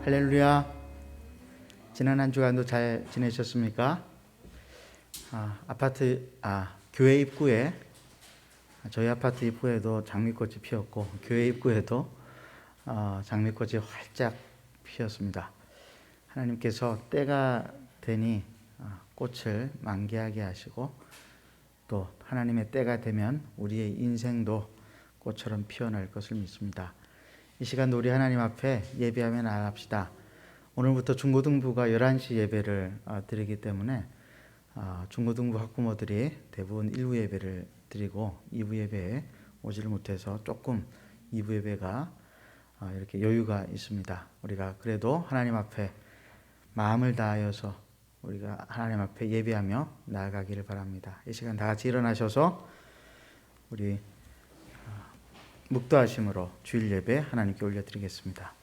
할렐루야. 지난 한 주간도 잘 지내셨습니까? 교회 입구에, 저희 아파트 입구에도 장미꽃이 피었고 교회 입구에도 장미꽃이 활짝 피었습니다. 하나님께서 때가 되니 꽃을 만개하게 하시고, 또 하나님의 때가 되면 우리의 인생도 꽃처럼 피어날 것을 믿습니다. 이 시간 우리 하나님 앞에 예배하며 나아갑시다. 오늘부터 중고등부가 11시 예배를 드리기 때문에 중고등부 학부모들이 대부분 1부 예배를 드리고 2부 예배에 오지를 못해서 조금 2부 예배가 이렇게 여유가 있습니다. 우리가 그래도 하나님 앞에 마음을 다하여서 우리가 하나님 앞에 예배하며 나아가기를 바랍니다. 이 시간 다 같이 일어나셔서 우리 묵도하심으로 주일 예배 하나님께 올려드리겠습니다.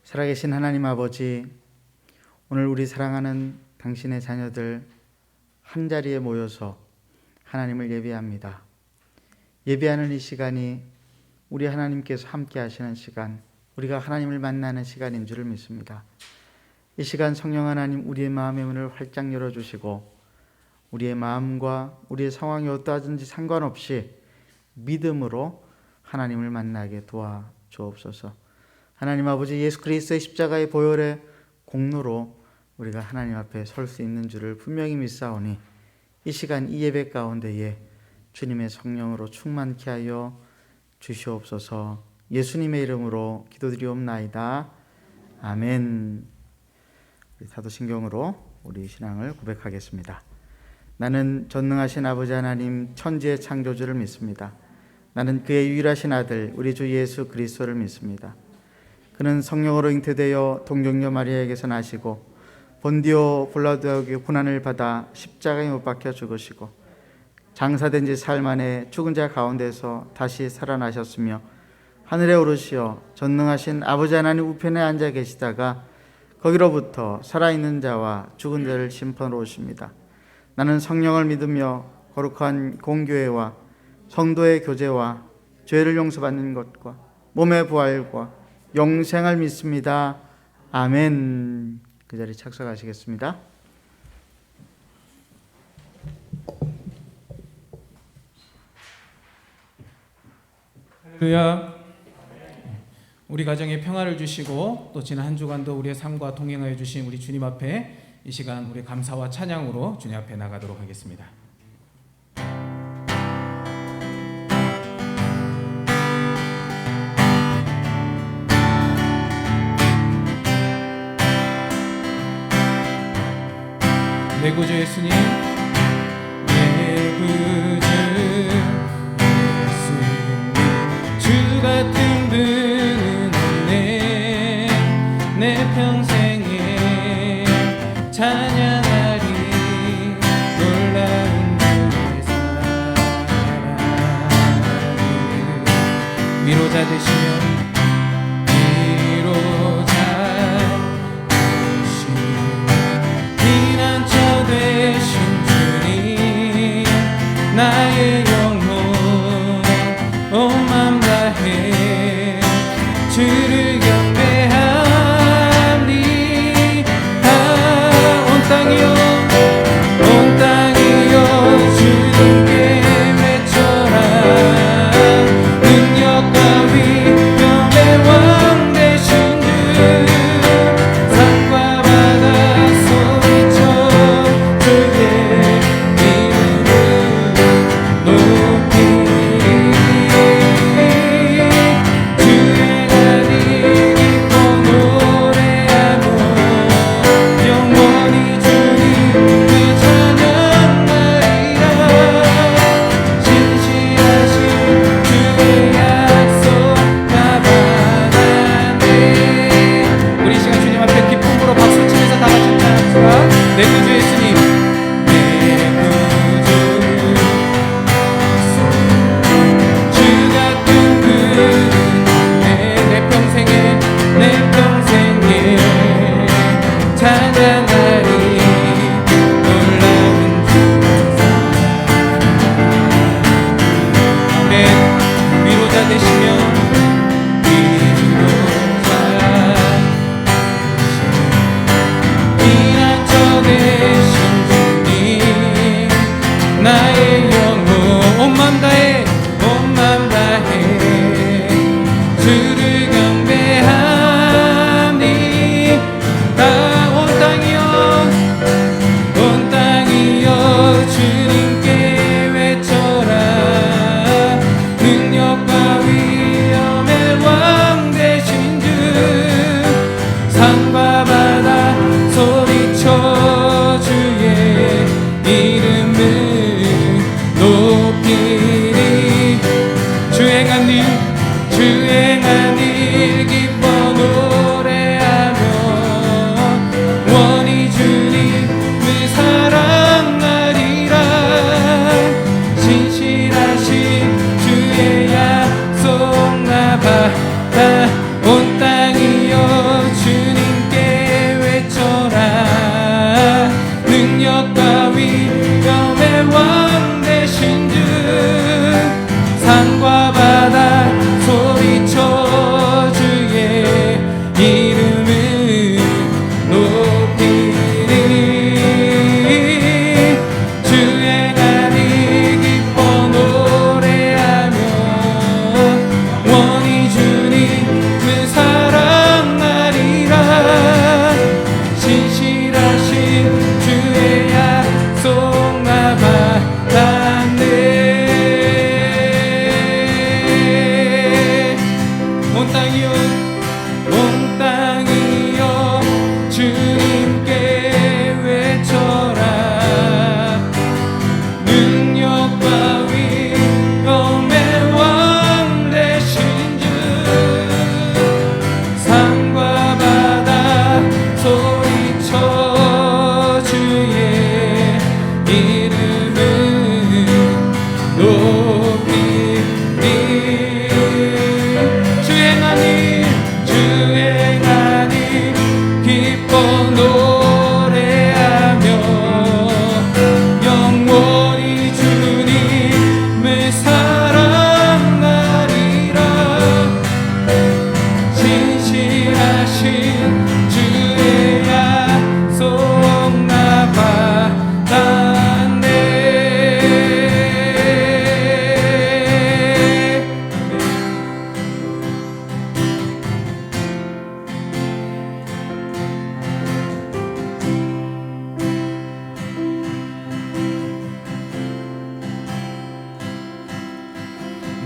살아계신 하나님 아버지, 오늘 우리 사랑하는 당신의 자녀들 한자리에 모여서 하나님을 예배합니다. 예배하는 이 시간이 우리 하나님께서 함께 하시는 시간, 우리가 하나님을 만나는 시간인 줄을 믿습니다. 이 시간 성령 하나님, 우리의 마음의 문을 활짝 열어주시고 우리의 마음과 우리의 상황이 어떠하든지 상관없이 믿음으로 하나님을 만나게 도와주옵소서. 하나님 아버지, 예수 그리스도의 십자가의 보혈의 공로로 우리가 하나님 앞에 설 수 있는 줄을 분명히 믿사오니 이 시간 이 예배 가운데에 주님의 성령으로 충만케 하여 주시옵소서. 예수님의 이름으로 기도드리옵나이다. 아멘. 우리 사도신경으로 우리 신앙을 고백하겠습니다. 나는 전능하신 아버지 하나님 천지의 창조주를 믿습니다. 나는 그의 유일하신 아들 우리 주 예수 그리스도를 믿습니다. 그는 성령으로 잉태되어 동정녀 마리아에게서 나시고 본디오 빌라도에게 고난을 받아 십자가에 못 박혀 죽으시고 장사된 지 사흘 만에 죽은 자 가운데서 다시 살아나셨으며 하늘에 오르시어 전능하신 아버지 하나님 우편에 앉아 계시다가 거기로부터 살아있는 자와 죽은 자를 심판하러 오십니다. 나는 성령을 믿으며 거룩한 공교회와 성도의 교제와 죄를 용서받는 것과 몸의 부활과 영생을 믿습니다. 아멘. 그 자리에 착석하시겠습니다. 할렐루야. 우리 가정에 평화를 주시고 또 지난 한 주간도 우리의 삶과 동행하여 주신 우리 주님 앞에 이 시간 우리 감사와 찬양으로 주님 앞에 나가도록 하겠습니다. 내 구주 예수님, 내 구주 예수님, 주 같은 분은 없네. 내 평생에 찬양하리 놀라운 주의 사랑. 위로자 되시며 되신 주님, 나의 영혼 온 맘 다해 주를 경배하리. 온 땅이여 주님께 외쳐라. 능력과 위엄 찬양하리 놀라운 아멘. 위로자 되시며 위로자 피난처 되신 주님 나의 영혼 온 맘 다해 주를 경배하니 다 온 땅이여 주님께 외쳐라 능력과 위엄의 왕 되신 주 산과 바다 소리쳐 주의 이름을 높이리 주행한 일 기뻐 노래하며 원히 주님을 사랑하리라 신실하신 주의 약속 나받아 온 땅이여 주님께 외쳐라 능력과 위엄의 왕 되신 주 산과 바다 소리쳐 주의 이름을 높이리 주행한 일 기뻐 노래하며 원히 주님을 사랑하리라 신실하신 주의 약속 나받았네 온 땅이여 주님께 외쳐라 능력과 위엄의 왕 되신 주 산과 바다 소리쳐 주의 이름을 높이리 주행하니 기뻐 노래하며 영원히 주님을 사랑하리라 신실하신 주의 약속 나받았네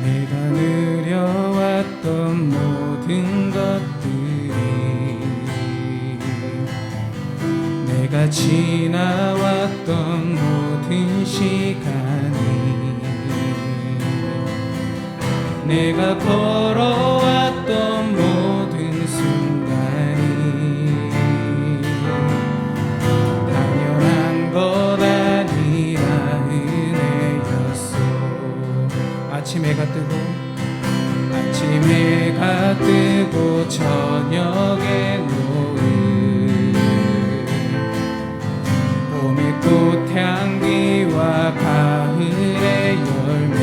내가 누려왔던 모든 것들이 내가 지나왔던 모든 시간이 내가 걸어왔던 모든 순간이 당연한 것 아니라 은혜였어 아침에 해가 뜨고 저녁에 노을 봄의 꽃향기와 가을의 열매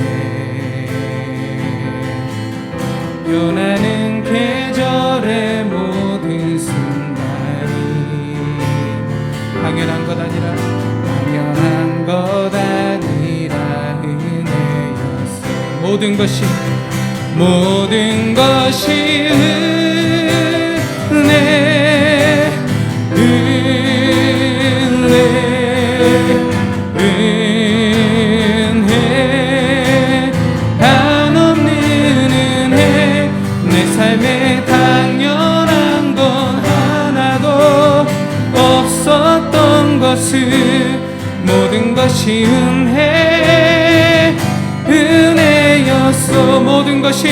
변하는 계절의 모든 순간이 당연한 것 아니라 은혜였어 모든 것이 은혜 한없는 은혜 내 삶에 당연한 건 하나도 없었던 것을 모든 것이 은혜였어 모든 것이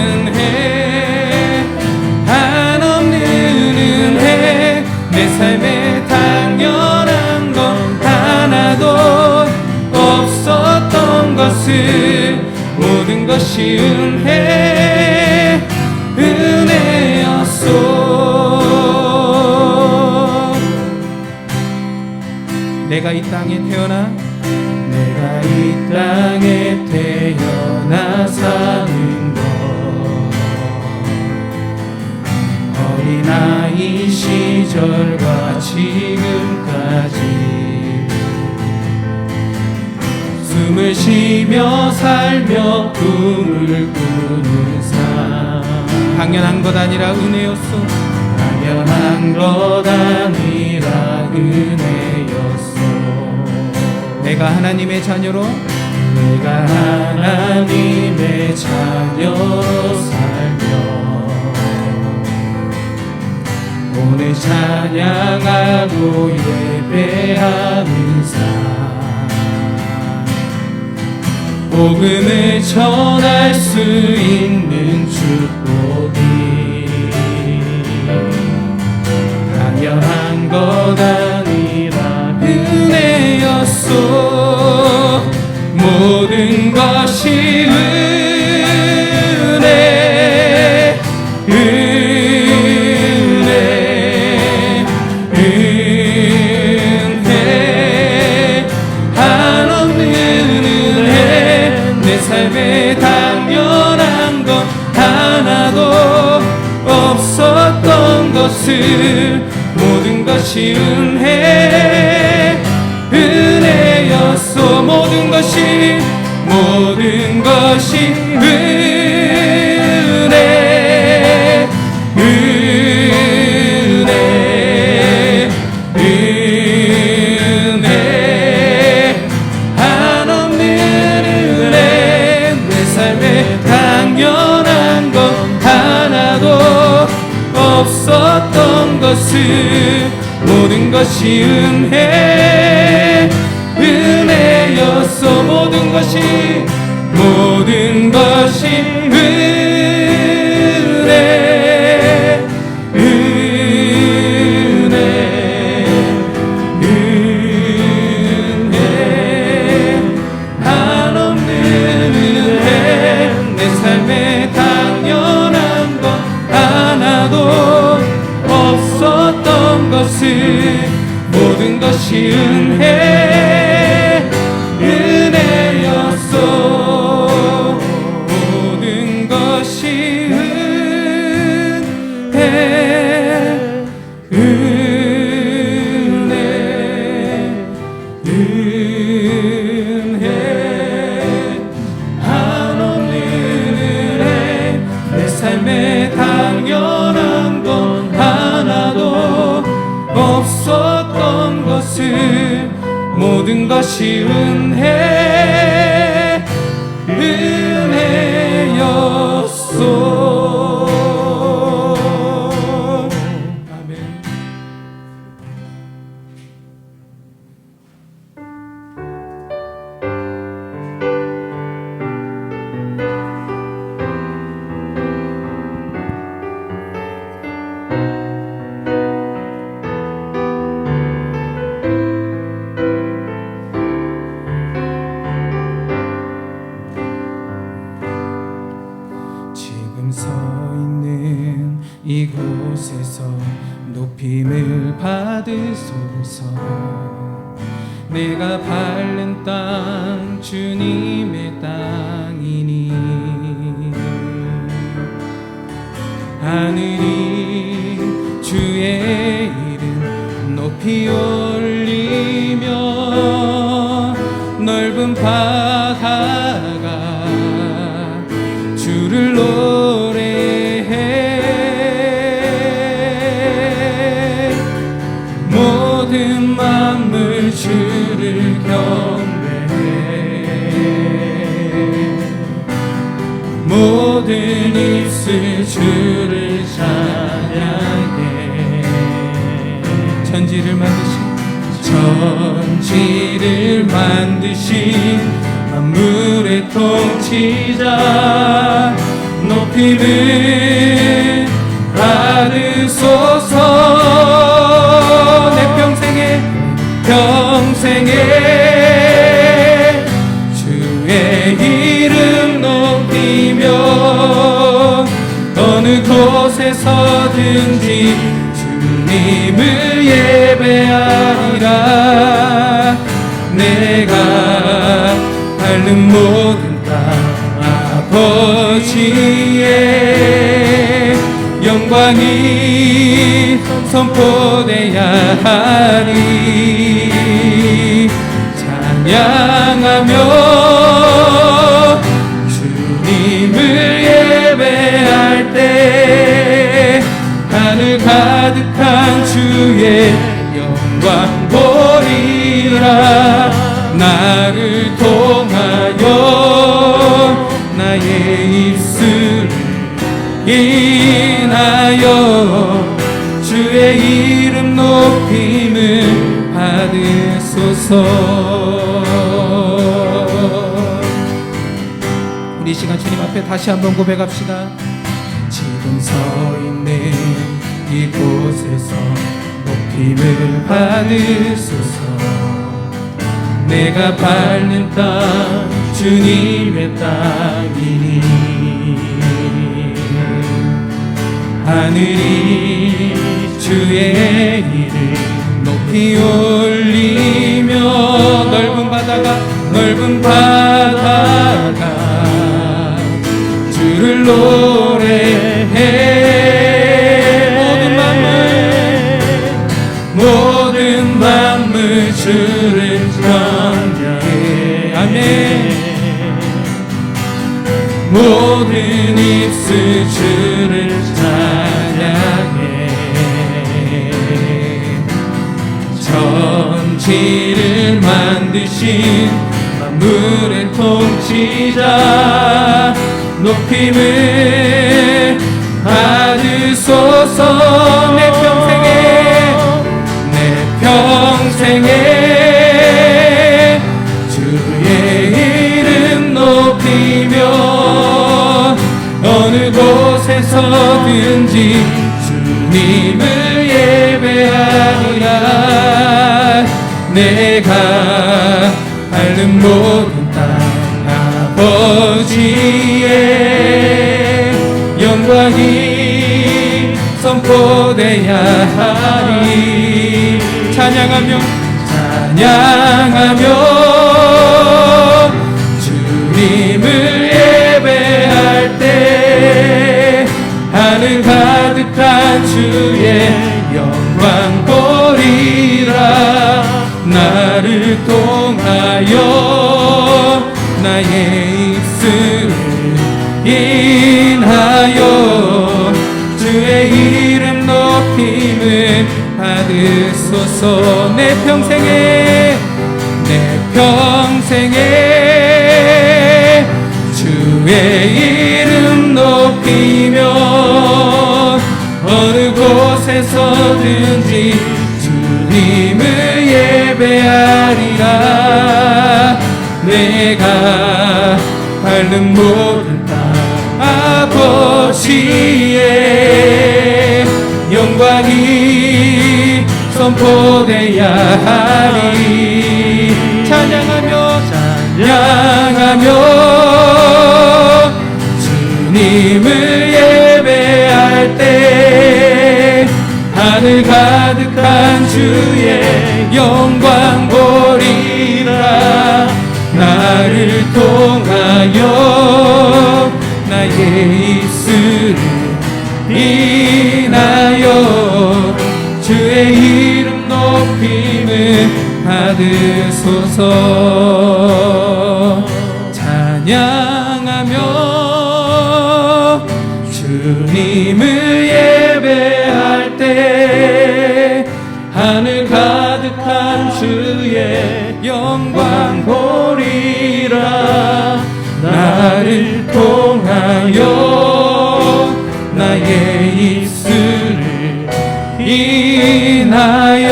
은혜 한없는 은혜 내 삶에 당연한 건 하나도 것은 모든 것이 은혜였소. 내가 이 땅에 태어나 사는 것, 어린아이 시절과 지금까지 숨을 쉬며 살며 꿈을 꾸는 삶, 당연한 것 아니라 은혜였소. 당연한 것 아니라 은혜였소. 내가 하나님의 자녀로 하나님의 자녀로 살며 오늘 찬양하고 예배하는 삶, 복음을 전할 수 있는 축복이 당연한 것 아니라 은혜였소. 모든 것이 은혜, 은혜, 은혜, 한없는 은혜. 내 삶에 당연한 것 하나도 없었던 것을 모든 것이 은혜, 은혜였소. 모든 것이 은혜, 은혜, 은혜, 한없는 은혜. 내 삶에 당연한 것 하나도 없었던 것을 모든 것이 은혜, 은혜였소. 모든 것이 은혜, 은혜, 은혜, 한없는 은혜. 내 삶에 당연한 것 하나도 없었던 것을 모든 것이 은혜, 은혜였소. 모든 것이 은혜, 은혜, 은혜, 한없는 은혜. 내 삶에 당연한 건 하나도 없었던 것을 모든 것이 은혜, 은혜였소. 아멘. 지금 서 있는 이곳에서 높임을 받으소서. 내가 밟는 땅 주님의 땅이니 하늘이 주의 이름 높이 올리며 넓은 바다가 주를 노래해. 모든 만물 주를 경배해. 모든 입술 주를 찬양해. 천지를 만드신 만물의 통치자 높임을 받으소서. 내 평생에 주의 곳에서든지 주님을 예배하리라. 내가 밟는 모든 땅 아버지의 영광이 선포되야 하리. 찬양하며 주님을 예배할 때 하늘 가득한 주의 영광 보리라. 나를 통하여 나의 입술을 인하여 주의 이름 높임을 받으소서. 우리 이 시간 주님 앞에 다시 한번 고백합시다. 지금 서 있는 이곳에서 높임을 받으소서. 내가 밟는 땅 주님의 땅이니 하늘이 주의 이름 높이 올리며 넓은 바다가 주를 노래해. 모든 만물 주를 찬양해. 아멘. 모든 입술 주를 찬양해. 천지를 만드신 만물의 통치자 높임을 받으소서. 내 평생에 주의 이름 높이며 어느 곳에서든지 주님을 예배하리라. 내가 밟는 모든 땅 아버지의 영광이 선포되야 하리. 찬양하며 주님을 예배할 때 하늘 가득한 주의 영광 보리라. 나를 통하여 나의 입술을 인하여 주의 이름 높임을 받으소서. 내 평생에 주의 이름 높이며 어느 곳에서든지 주님을 예배하리라. 내가 밟는 모든 땅 아버지의 영광이 선포되야 하리. 찬양하며 주님을 예배할 때 하늘 가득한 주의 영광 보리라. 나를 통하여 나의 입술을 인하여 주의 이름 높임을 받으소서. 찬양하며 주님을 예배할 때 하늘 가득한 주의 영광 보리라. 나를 통하여 나의 입술을 인하여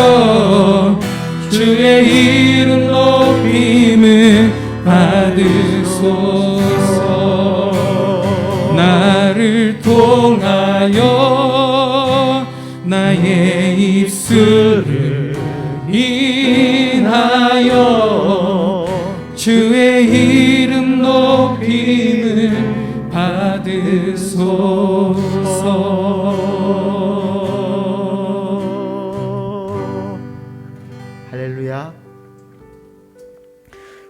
주의 이름 높임을 받으소서. 나를 통하여 나의 입술을 인하여 주의 이름 높임을 받으소서. 할렐루야.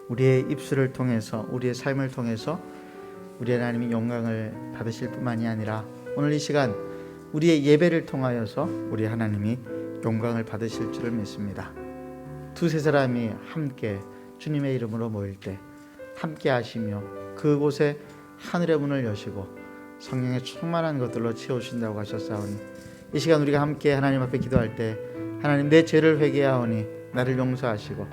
우리의 입술을 통해서, 우리의 삶을 통해서 우리 하나님이 영광을 받으실 뿐만이 아니라 오늘 이 시간 우리의 예배를 통하여서 우리 하나님이 영광을 받으실 줄을 믿습니다. 두세 사람이 함께 주님의 이름으로 모일 때 함께 하시며 그곳에 하늘의 문을 여시고 성령의 충만한 것들로 채우신다고 하셨사오니, 이 시간 우리가 함께 하나님 앞에 기도할 때 하나님, 내 죄를 회개하오니 나를 용서하시고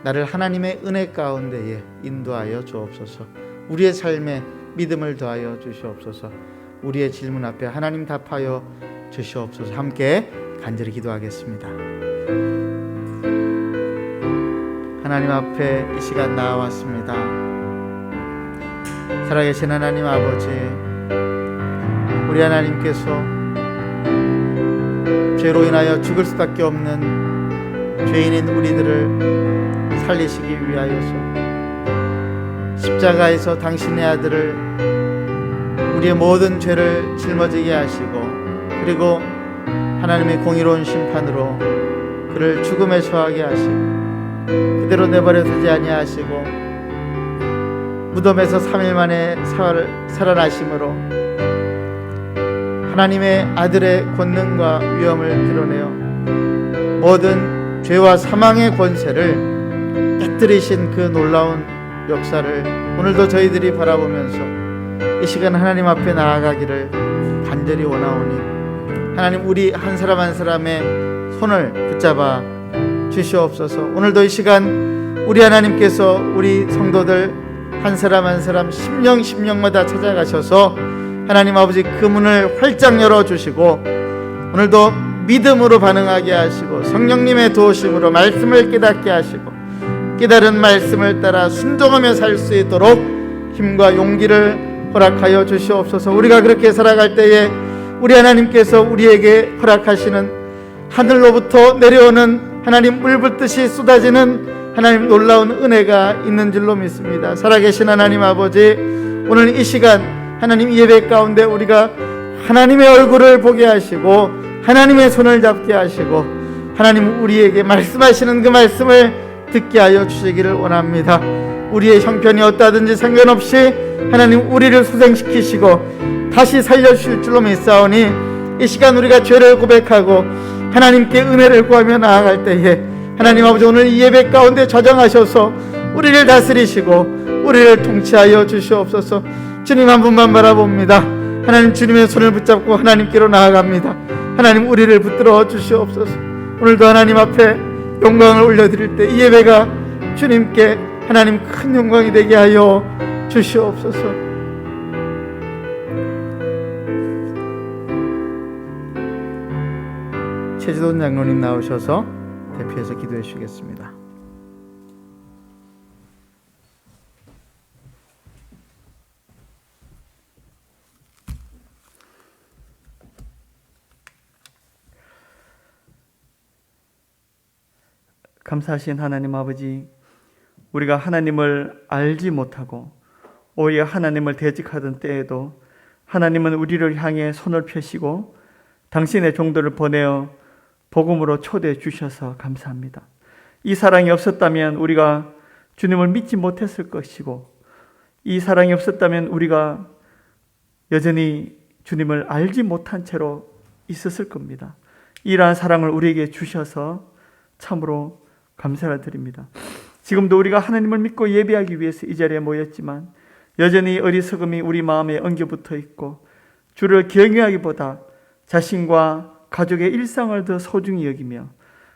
나를 하나님의 은혜 가운데에 인도하여 주옵소서. 우리의 삶에 믿음을 더하여 주시옵소서. 우리의 질문 앞에 하나님 답하여 주시옵소서. 함께 간절히 기도하겠습니다. 하나님 앞에 이 시간 나와왔습니다. 살아계신 하나님 아버지, 우리 하나님께서 죄로 인하여 죽을 수밖에 없는 죄인인 우리들을 살리시기 위하여서 십자가에서 당신의 아들을 우리의 모든 죄를 짊어지게 하시고, 그리고 하나님의 공의로운 심판으로 그를 죽음에 처하게 하시고 그대로 내버려 두지 아니하시고 무덤에서 3일 만에 살아나심으로 하나님의 아들의 권능과 위엄을 드러내어 모든 죄와 사망의 권세를 깨뜨리신 그 놀라운 역사를 오늘도 저희들이 바라보면서 이 시간 하나님 앞에 나아가기를 간절히 원하오니, 하나님 우리 한 사람 한 사람의 손을 붙잡아 주시옵소서. 오늘도 이 시간 우리 하나님께서 우리 성도들 한 사람 한 사람 심령마다 찾아가셔서 하나님 아버지 그 문을 활짝 열어주시고 오늘도 믿음으로 반응하게 하시고 성령님의 도우심으로 말씀을 깨닫게 하시고 깨달은 말씀을 따라 순종하며 살 수 있도록 힘과 용기를 허락하여 주시옵소서. 우리가 그렇게 살아갈 때에 우리 하나님께서 우리에게 허락하시는 하늘로부터 내려오는 하나님 물 붓듯이 쏟아지는 하나님 놀라운 은혜가 있는 줄로 믿습니다. 살아계신 하나님 아버지, 오늘 이 시간 하나님 예배 가운데 우리가 하나님의 얼굴을 보게 하시고 하나님의 손을 잡게 하시고 하나님 우리에게 말씀하시는 그 말씀을 듣게 하여 주시기를 원합니다. 우리의 형편이 어떠하든지 상관없이 하나님 우리를 소생시키시고 다시 살려주실 줄로 믿사오니, 이 시간 우리가 죄를 고백하고 하나님께 은혜를 구하며 나아갈 때에 하나님 아버지 오늘 이 예배 가운데 좌정하셔서 우리를 다스리시고 우리를 통치하여 주시옵소서. 주님 한 분만 바라봅니다. 하나님 주님의 손을 붙잡고 하나님께로 나아갑니다. 하나님 우리를 붙들어 주시옵소서. 오늘도 하나님 앞에 영광을 올려드릴 때 이 예배가 주님께 하나님 큰 영광이 되게 하여 주시옵소서. 최지돈 장로님 나오셔서 대표해서 기도해 주시겠습니다. 감사하신 하나님 아버지, 우리가 하나님을 알지 못하고 오히려 하나님을 대적하던 때에도 하나님은 우리를 향해 손을 펴시고 당신의 종들을 보내어 복음으로 초대해 주셔서 감사합니다. 이 사랑이 없었다면 우리가 주님을 믿지 못했을 것이고, 이 사랑이 없었다면 우리가 여전히 주님을 알지 못한 채로 있었을 겁니다. 이러한 사랑을 우리에게 주셔서 참으로 감사를 드립니다. 지금도 우리가 하나님을 믿고 예배하기 위해서 이 자리에 모였지만 여전히 어리석음이 우리 마음에 엉겨붙어 있고 주를 경외하기보다 자신과 가족의 일상을 더 소중히 여기며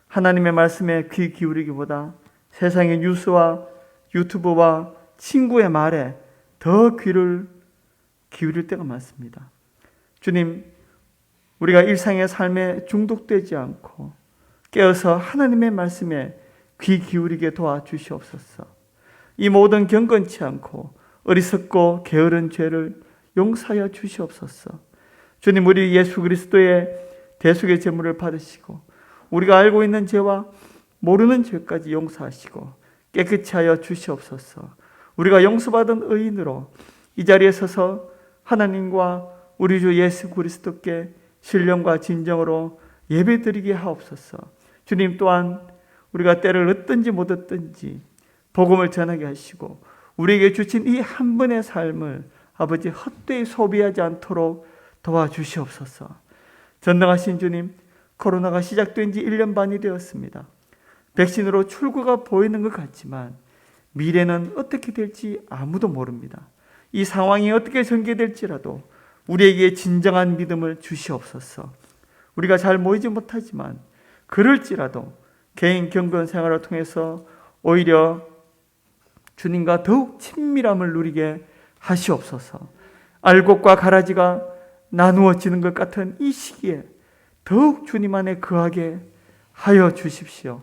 하나님의 말씀에 귀 기울이기보다 세상의 뉴스와 유튜브와 친구의 말에 더 귀를 기울일 때가 많습니다. 주님, 우리가 일상의 삶에 중독되지 않고 깨어서 하나님의 말씀에 귀 기울이게 도와주시옵소서. 이 모든 경건치 않고 어리석고 게으른 죄를 용서하여 주시옵소서. 주님, 우리 예수 그리스도의 대속의 제물을 받으시고 우리가 알고 있는 죄와 모르는 죄까지 용서하시고 깨끗이 하여 주시옵소서. 우리가 용서받은 의인으로 이 자리에 서서 하나님과 우리 주 예수 그리스도께 신령과 진정으로 예배드리게 하옵소서. 주님 또한 우리가 때를 얻든지 못 얻든지 복음을 전하게 하시고 우리에게 주신 이 한 번의 삶을 아버지 헛되이 소비하지 않도록 도와주시옵소서. 전능하신 주님, 코로나가 시작된 지 1년 반이 되었습니다. 백신으로 출구가 보이는 것 같지만 미래는 어떻게 될지 아무도 모릅니다. 이 상황이 어떻게 전개될지라도 우리에게 진정한 믿음을 주시옵소서. 우리가 잘 모이지 못하지만 그럴지라도 개인 경건 생활을 통해서 오히려 주님과 더욱 친밀함을 누리게 하시옵소서. 알곡과 가라지가 나누어지는 것 같은 이 시기에 더욱 주님 안에 거하게 하여 주십시오.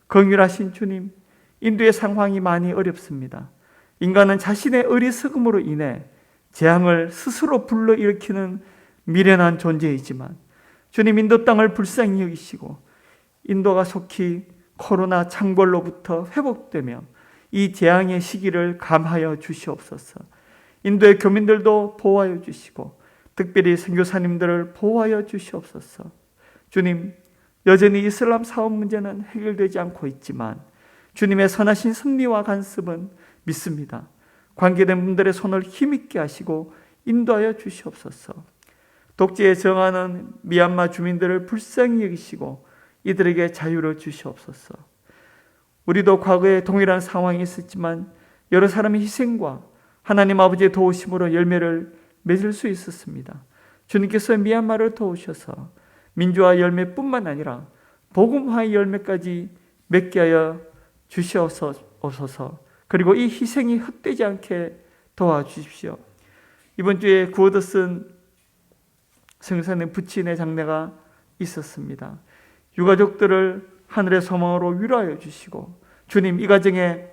긍휼하신 주님, 인도의 상황이 많이 어렵습니다. 인간은 자신의 어리석음으로 인해 재앙을 스스로 불러일으키는 미련한 존재이지만 주님, 인도 땅을 불쌍히 여기시고 인도가 속히 코로나 창궐로부터 회복되며 이 재앙의 시기를 감하여 주시옵소서. 인도의 교민들도 보호하여 주시고 특별히 선교사님들을 보호하여 주시옵소서. 주님, 여전히 이슬람 사업 문제는 해결되지 않고 있지만 주님의 선하신 섭리와 간섭은 믿습니다. 관계된 분들의 손을 힘있게 하시고 인도하여 주시옵소서. 독재에 저항하는 미얀마 주민들을 불쌍히 여기시고 이들에게 자유를 주시옵소서. 우리도 과거에 동일한 상황이 있었지만 여러 사람의 희생과 하나님 아버지의 도우심으로 열매를 맺을 수 있었습니다. 주님께서 미얀마를 도우셔서 민주화 열매뿐만 아니라 복음화의 열매까지 맺게 하여 주시옵소서. 그리고 이 희생이 헛되지 않게 도와주십시오. 이번 주에 구워드 쓴 성사님 부친의 장례가 있었습니다. 유가족들을 하늘의 소망으로 위로하여 주시고 주님, 이 가정에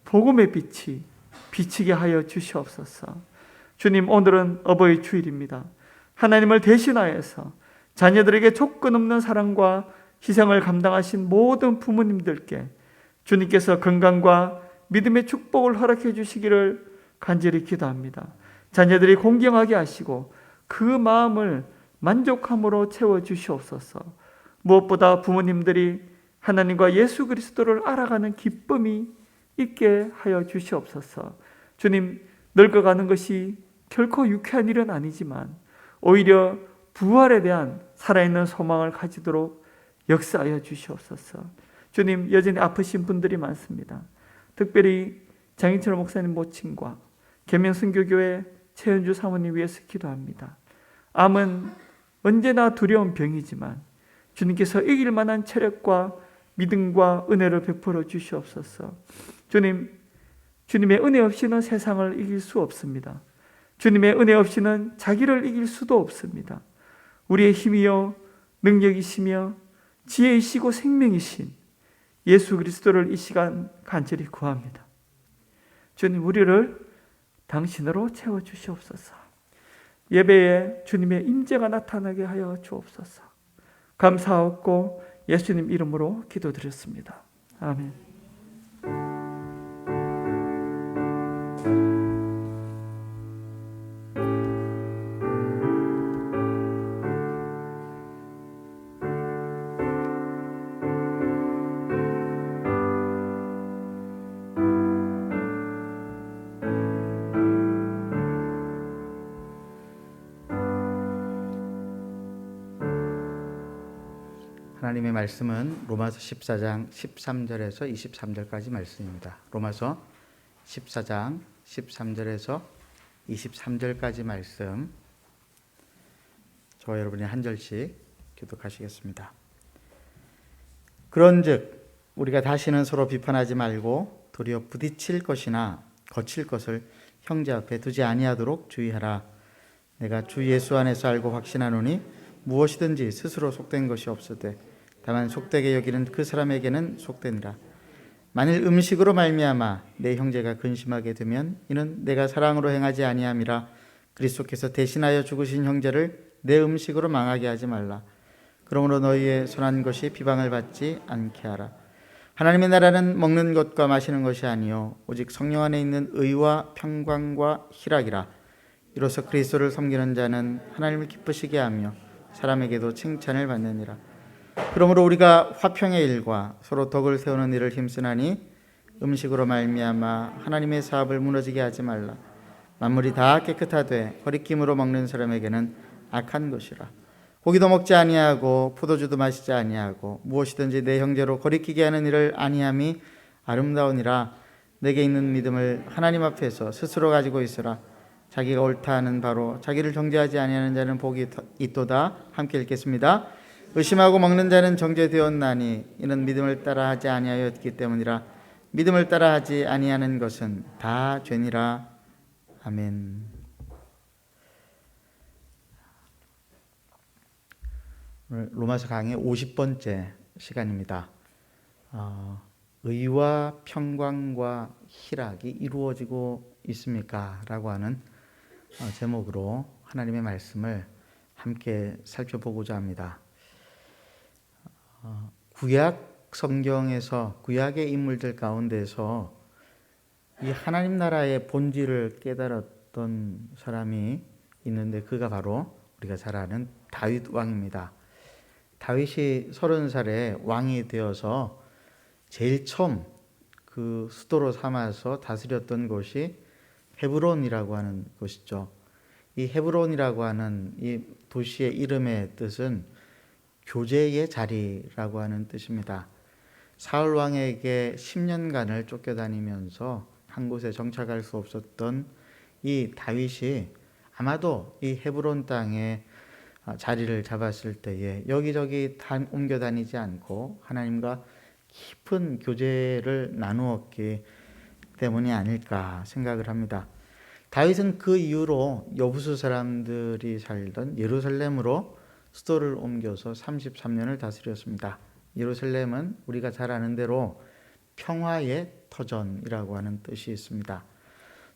복음의 빛이 비치게 하여 주시옵소서. 주님, 오늘은 어버이 주일입니다. 하나님을 대신하여서 자녀들에게 조건 없는 사랑과 희생을 감당하신 모든 부모님들께 주님께서 건강과 믿음의 축복을 허락해 주시기를 간절히 기도합니다. 자녀들이 공경하게 하시고 그 마음을 만족함으로 채워주시옵소서. 무엇보다 부모님들이 하나님과 예수 그리스도를 알아가는 기쁨이 있게 하여 주시옵소서. 주님, 늙어가는 것이 결코 유쾌한 일은 아니지만 오히려 부활에 대한 살아있는 소망을 가지도록 역사하여 주시옵소서. 주님, 여전히 아프신 분들이 많습니다. 특별히 장인철 목사님 모친과 계명선교교회 최현주 사모님 위해서 기도합니다. 암은 언제나 두려운 병이지만 주님께서 이길 만한 체력과 믿음과 은혜를 베풀어 주시옵소서. 주님, 주님의 은혜 없이는 세상을 이길 수 없습니다. 주님의 은혜 없이는 자기를 이길 수도 없습니다. 우리의 힘이요 능력이시며 지혜이시고 생명이신 예수 그리스도를 이 시간 간절히 구합니다. 주님, 우리를 당신으로 채워주시옵소서. 예배에 주님의 임재가 나타나게 하여 주옵소서. 감사하고 예수님 이름으로 기도드렸습니다. 아멘. 하나님의 말씀은 로마서 14장 13절에서 23절까지 말씀입니다. 로마서 14장 13절에서 23절까지 말씀, 저와 여러분이 한 절씩 교독하시겠습니다. 그런즉 우리가 다시는 서로 비판하지 말고 도리어 부딪힐 것이나 거칠 것을 형제 앞에 두지 아니하도록 주의하라. 내가 주 예수 안에서 알고 확신하노니 무엇이든지 스스로 속된 것이 없으되 다만 속되게 여기는 그 사람에게는 속되니라. 만일 음식으로 말미암아 내 형제가 근심하게 되면 이는 내가 사랑으로 행하지 아니함이라. 그리스도께서 대신하여 죽으신 형제를 내 음식으로 망하게 하지 말라. 그러므로 너희의 선한 것이 비방을 받지 않게 하라. 하나님의 나라는 먹는 것과 마시는 것이 아니요 오직 성령 안에 있는 의와 평강과 희락이라. 이로써 그리스도를 섬기는 자는 하나님을 기쁘시게 하며 사람에게도 칭찬을 받느니라. 그러므로 우리가 화평의 일과 서로 덕을 세우는 일을 힘쓰나니 음식으로 말미암아 하나님의 사업을 무너지게 하지 말라. 만물이 다 깨끗하되 거리낌으로 먹는 사람에게는 악한 것이라. 고기도 먹지 아니하고 포도주도 마시지 아니하고 무엇이든지 내 형제로 거리끼게 하는 일을 아니함이 아름다우니라. 내게 있는 믿음을 하나님 앞에서 스스로 가지고 있으라. 자기가 옳다 하는 바로 자기를 정죄하지 아니하는 자는 복이 있도다. 함께 읽겠습니다. 의심하고 먹는 자는 정죄되었나니 이는 믿음을 따라 하지 아니하였기 때문이라. 믿음을 따라 하지 아니하는 것은 다 죄니라. 아멘. 오늘 로마서 강의 50번째 시간입니다. 의와 평강과 희락이 이루어지고 있습니까? 라고 하는 제목으로 하나님의 말씀을 함께 살펴보고자 합니다. 구약 성경에서 구약의 인물들 가운데서 이 하나님 나라의 본질을 깨달았던 사람이 있는데 그가 바로 우리가 잘 아는 다윗 왕입니다. 다윗이 30살에 왕이 되어서 제일 처음 그 수도로 삼아서 다스렸던 곳이 헤브론이라고 하는 곳이죠. 이 헤브론이라고 하는 이 도시의 이름의 뜻은 교제의 자리라고 하는 뜻입니다. 사울 왕에게 10년간을 쫓겨다니면서 한 곳에 정착할 수 없었던 이 다윗이 아마도 이 헤브론 땅에 자리를 잡았을 때에 여기저기 옮겨 다니지 않고 하나님과 깊은 교제를 나누었기 때문이 아닐까 생각을 합니다. 다윗은 그 이후로 여부수 사람들이 살던 예루살렘으로 수도를 옮겨서 33년을 다스렸습니다. 예루살렘은 우리가 잘 아는 대로 평화의 터전이라고 하는 뜻이 있습니다.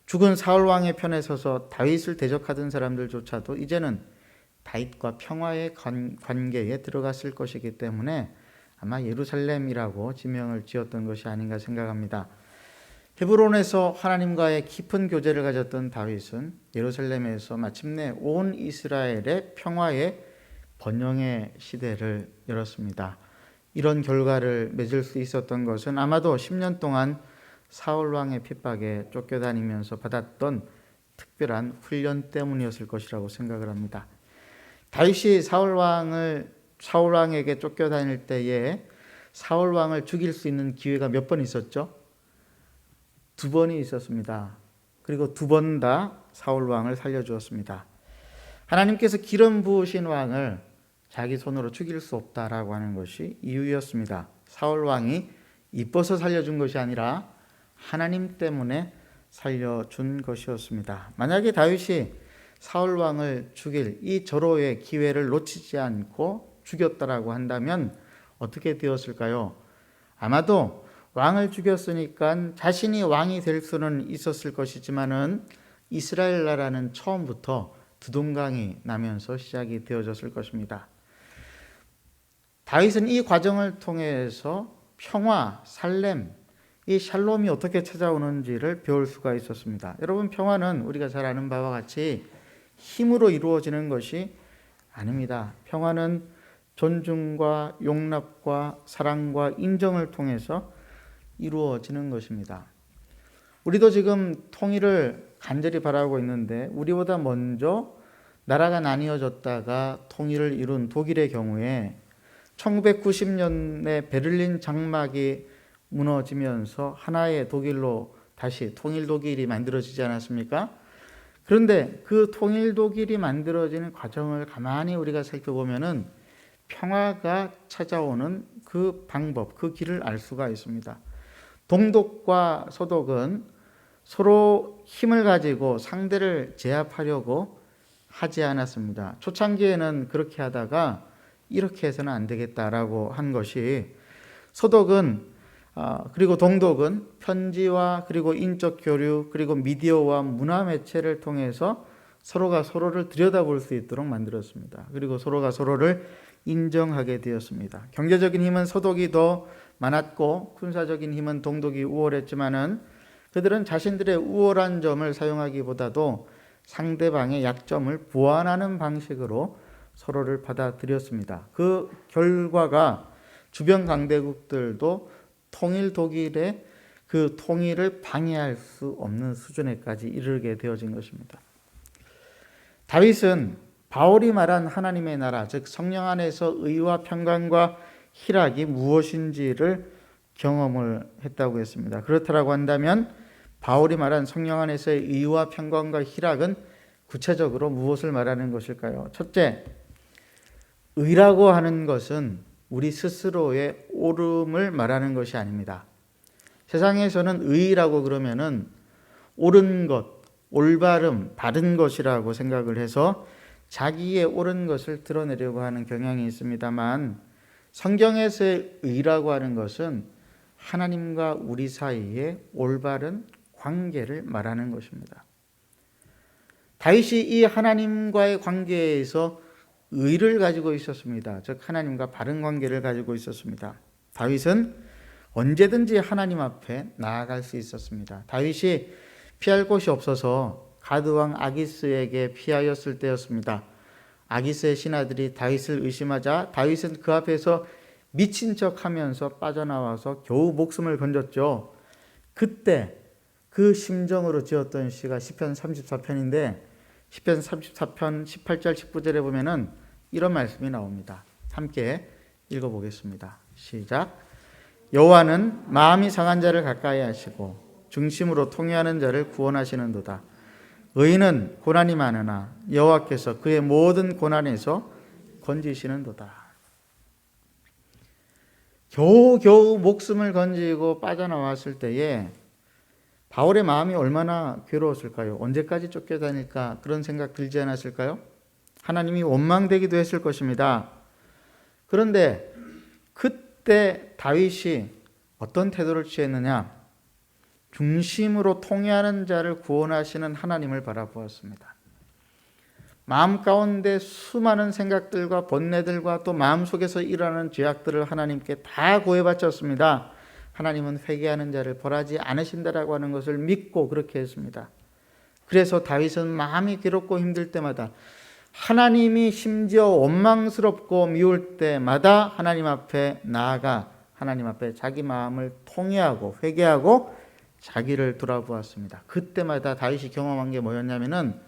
죽은 사울 왕의 편에 서서 다윗을 대적하던 사람들조차도 이제는 다윗과 평화의 관계에 들어갔을 것이기 때문에 아마 예루살렘이라고 지명을 지었던 것이 아닌가 생각합니다. 헤브론에서 하나님과의 깊은 교제를 가졌던 다윗은 예루살렘에서 마침내 온 이스라엘의 평화의 번영의 시대를 열었습니다. 이런 결과를 맺을 수 있었던 것은 아마도 10년 동안 사울 왕의 핍박에 쫓겨다니면서 받았던 특별한 훈련 때문이었을 것이라고 생각을 합니다. 다윗이 사울 왕에게 쫓겨다닐 때에 사울 왕을 죽일 수 있는 기회가 몇 번 있었죠? 2번이 있었습니다. 그리고 2번 다 사울 왕을 살려주었습니다. 하나님께서 기름 부으신 왕을 자기 손으로 죽일 수 없다라고 하는 것이 이유였습니다. 사울 왕이 이뻐서 살려준 것이 아니라 하나님 때문에 살려준 것이었습니다. 만약에 다윗이 사울 왕을 죽일 이 절호의 기회를 놓치지 않고 죽였다라고 한다면 어떻게 되었을까요? 아마도 왕을 죽였으니까 자신이 왕이 될 수는 있었을 것이지만은 이스라엘 나라는 처음부터 두동강이 나면서 시작이 되어졌을 것입니다. 다윗은 이 과정을 통해서 평화, 살렘, 이 샬롬이 어떻게 찾아오는지를 배울 수가 있었습니다. 여러분, 평화는 우리가 잘 아는 바와 같이 힘으로 이루어지는 것이 아닙니다. 평화는 존중과 용납과 사랑과 인정을 통해서 이루어지는 것입니다. 우리도 지금 통일을 간절히 바라고 있는데 우리보다 먼저 나라가 나뉘어졌다가 통일을 이룬 독일의 경우에 1990년에 베를린 장막이 무너지면서 하나의 독일로 다시 통일 독일이 만들어지지 않았습니까? 그런데 그 통일 독일이 만들어지는 과정을 가만히 우리가 살펴보면은 평화가 찾아오는 그 방법, 그 길을 알 수가 있습니다. 동독과 서독은 서로 힘을 가지고 상대를 제압하려고 하지 않았습니다. 초창기에는 그렇게 하다가 이렇게 해서는 안 되겠다라고 한 것이 서독은 그리고 동독은 편지와 그리고 인적 교류 그리고 미디어와 문화 매체를 통해서 서로가 서로를 들여다볼 수 있도록 만들었습니다. 그리고 서로가 서로를 인정하게 되었습니다. 경제적인 힘은 서독이 더 많았고 군사적인 힘은 동독이 우월했지만은 그들은 자신들의 우월한 점을 사용하기보다도 상대방의 약점을 보완하는 방식으로 서로를 받아들였습니다. 그 결과가 주변 강대국들도 통일 독일의 그 통일을 방해할 수 없는 수준에까지 이르게 되어진 것입니다. 다윗은 바울이 말한 하나님의 나라, 즉 성령 안에서 의와 평강과 희락이 무엇인지를 경험을 했다고 했습니다. 그렇다고 한다면 바울이 말한 성령 안에서의 의와 평강과 희락은 구체적으로 무엇을 말하는 것일까요? 첫째, 의라고 하는 것은 우리 스스로의 옳음을 말하는 것이 아닙니다. 세상에서는 의라고 그러면은 옳은 것, 올바름, 바른 것이라고 생각을 해서 자기의 옳은 것을 드러내려고 하는 경향이 있습니다만 성경에서의 의라고 하는 것은 하나님과 우리 사이의 올바른 관계를 말하는 것입니다. 다윗이 이 하나님과의 관계에서 의를 가지고 있었습니다. 즉 하나님과 바른 관계를 가지고 있었습니다. 다윗은 언제든지 하나님 앞에 나아갈 수 있었습니다. 다윗이 피할 곳이 없어서 가드왕 아기스에게 피하였을 때였습니다. 아기스의 신하들이 다윗을 의심하자 다윗은 그 앞에서 미친 척하면서 빠져나와서 겨우 목숨을 건졌죠. 그때 그 심정으로 지었던 시가 시편 34편인데 시편 34편 18절 19절에 보면은 이런 말씀이 나옵니다. 함께 읽어보겠습니다. 시작. 여호와는 마음이 상한 자를 가까이 하시고 중심으로 통회하는 자를 구원하시는도다. 의인은 고난이 많으나 여호와께서 그의 모든 고난에서 건지시는도다. 겨우겨우 목숨을 건지고 빠져나왔을 때에 바울의 마음이 얼마나 괴로웠을까요? 언제까지 쫓겨다닐까? 그런 생각 들지 않았을까요? 하나님이 원망되기도 했을 것입니다. 그런데 그때 다윗이 어떤 태도를 취했느냐? 중심으로 통회하는 자를 구원하시는 하나님을 바라보았습니다. 마음 가운데 수많은 생각들과 번뇌들과 또 마음속에서 일어나는 죄악들을 하나님께 다 고해바쳤습니다. 하나님은 회개하는 자를 벌하지 않으신다라고 하는 것을 믿고 그렇게 했습니다. 그래서 다윗은 마음이 괴롭고 힘들 때마다 하나님이 심지어 원망스럽고 미울 때마다 하나님 앞에 나아가 하나님 앞에 자기 마음을 통회하고 회개하고 자기를 돌아보았습니다. 그때마다 다윗이 경험한 게 뭐였냐면은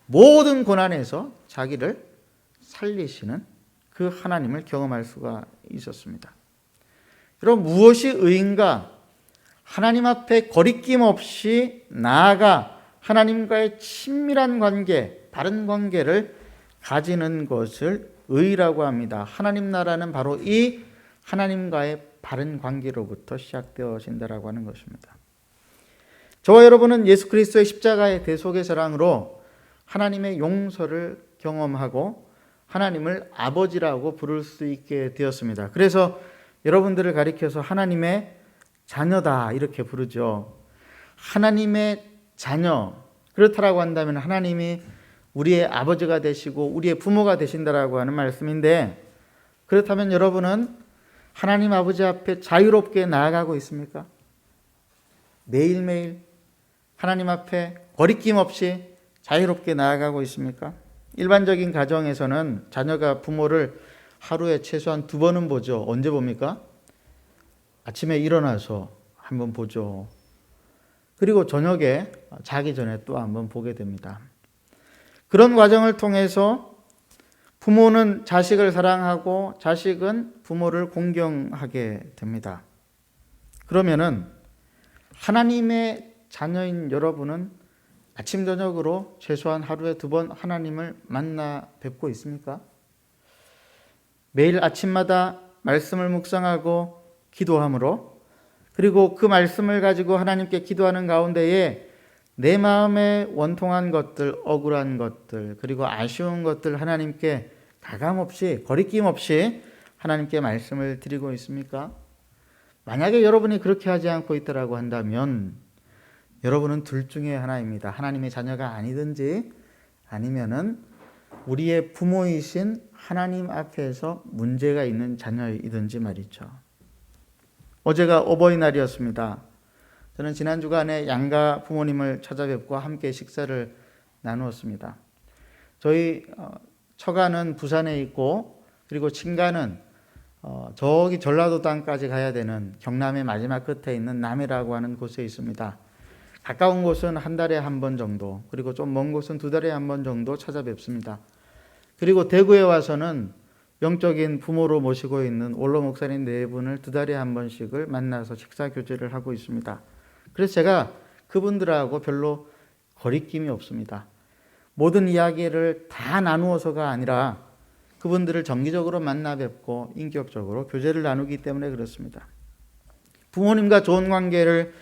모든 고난에서 자기를 살리시는 그 하나님을 경험할 수가 있었습니다. 그럼 무엇이 의인가? 하나님 앞에 거리낌 없이 나아가 하나님과의 친밀한 관계, 바른 관계를 가지는 것을 의라고 합니다. 하나님 나라는 바로 이 하나님과의 바른 관계로부터 시작되어진다라고 하는 것입니다. 저와 여러분은 예수 그리스도의 십자가의 대속의 사랑으로 하나님의 용서를 경험하고 하나님을 아버지라고 부를 수 있게 되었습니다. 그래서 여러분들을 가리켜서 하나님의 자녀다 이렇게 부르죠. 하나님의 자녀, 그렇다라고 한다면 하나님이 우리의 아버지가 되시고 우리의 부모가 되신다라고 하는 말씀인데, 그렇다면 여러분은 하나님 아버지 앞에 자유롭게 나아가고 있습니까? 매일매일 하나님 앞에 거리낌 없이 자유롭게 나아가고 있습니까? 일반적인 가정에서는 자녀가 부모를 하루에 최소한 2번은 보죠. 언제 봅니까? 아침에 일어나서 한번 보죠. 그리고 저녁에 자기 전에 또 한번 보게 됩니다. 그런 과정을 통해서 부모는 자식을 사랑하고 자식은 부모를 공경하게 됩니다. 그러면은 하나님의 자녀인 여러분은 아침 저녁으로 최소한 하루에 2번 하나님을 만나 뵙고 있습니까? 매일 아침마다 말씀을 묵상하고 기도함으로, 그리고 그 말씀을 가지고 하나님께 기도하는 가운데에 내 마음에 원통한 것들, 억울한 것들, 그리고 아쉬운 것들 하나님께 가감없이 거리낌 없이 하나님께 말씀을 드리고 있습니까? 만약에 여러분이 그렇게 하지 않고 있다라고 한다면 여러분은 둘 중에 하나입니다. 하나님의 자녀가 아니든지 아니면은 우리의 부모이신 하나님 앞에서 문제가 있는 자녀이든지 말이죠. 어제가 어버이날이었습니다. 저는 지난 주간에 양가 부모님을 찾아뵙고 함께 식사를 나누었습니다. 저희 처가는 부산에 있고 그리고 친가는 저기 전라도 땅까지 가야 되는 경남의 마지막 끝에 있는 남해라고 하는 곳에 있습니다. 가까운 곳은 한 달에 한 번 정도, 그리고 좀 먼 곳은 두 달에 한 번 정도 찾아뵙습니다. 그리고 대구에 와서는 영적인 부모로 모시고 있는 원로 목사님 네 분을 두 달에 한 번씩을 만나서 식사 교제를 하고 있습니다. 그래서 제가 그분들하고 별로 거리낌이 없습니다. 모든 이야기를 다 나누어서가 아니라 그분들을 정기적으로 만나 뵙고 인격적으로 교제를 나누기 때문에 그렇습니다. 부모님과 좋은 관계를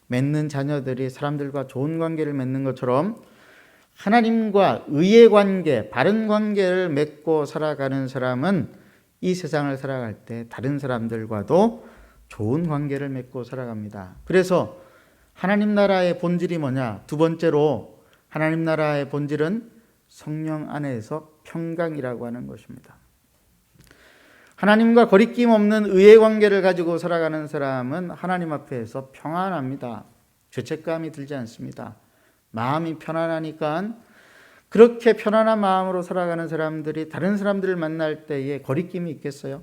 맺는 자녀들이 사람들과 좋은 관계를 맺는 것처럼 하나님과 의의 관계, 바른 관계를 맺고 살아가는 사람은 이 세상을 살아갈 때 다른 사람들과도 좋은 관계를 맺고 살아갑니다. 그래서 하나님 나라의 본질이 뭐냐? 두 번째로 하나님 나라의 본질은 성령 안에서 평강이라고 하는 것입니다. 하나님과 거리낌 없는 의의 관계를 가지고 살아가는 사람은 하나님 앞에서 평안합니다. 죄책감이 들지 않습니다. 마음이 편안하니까 그렇게 편안한 마음으로 살아가는 사람들이 다른 사람들을 만날 때에 거리낌이 있겠어요?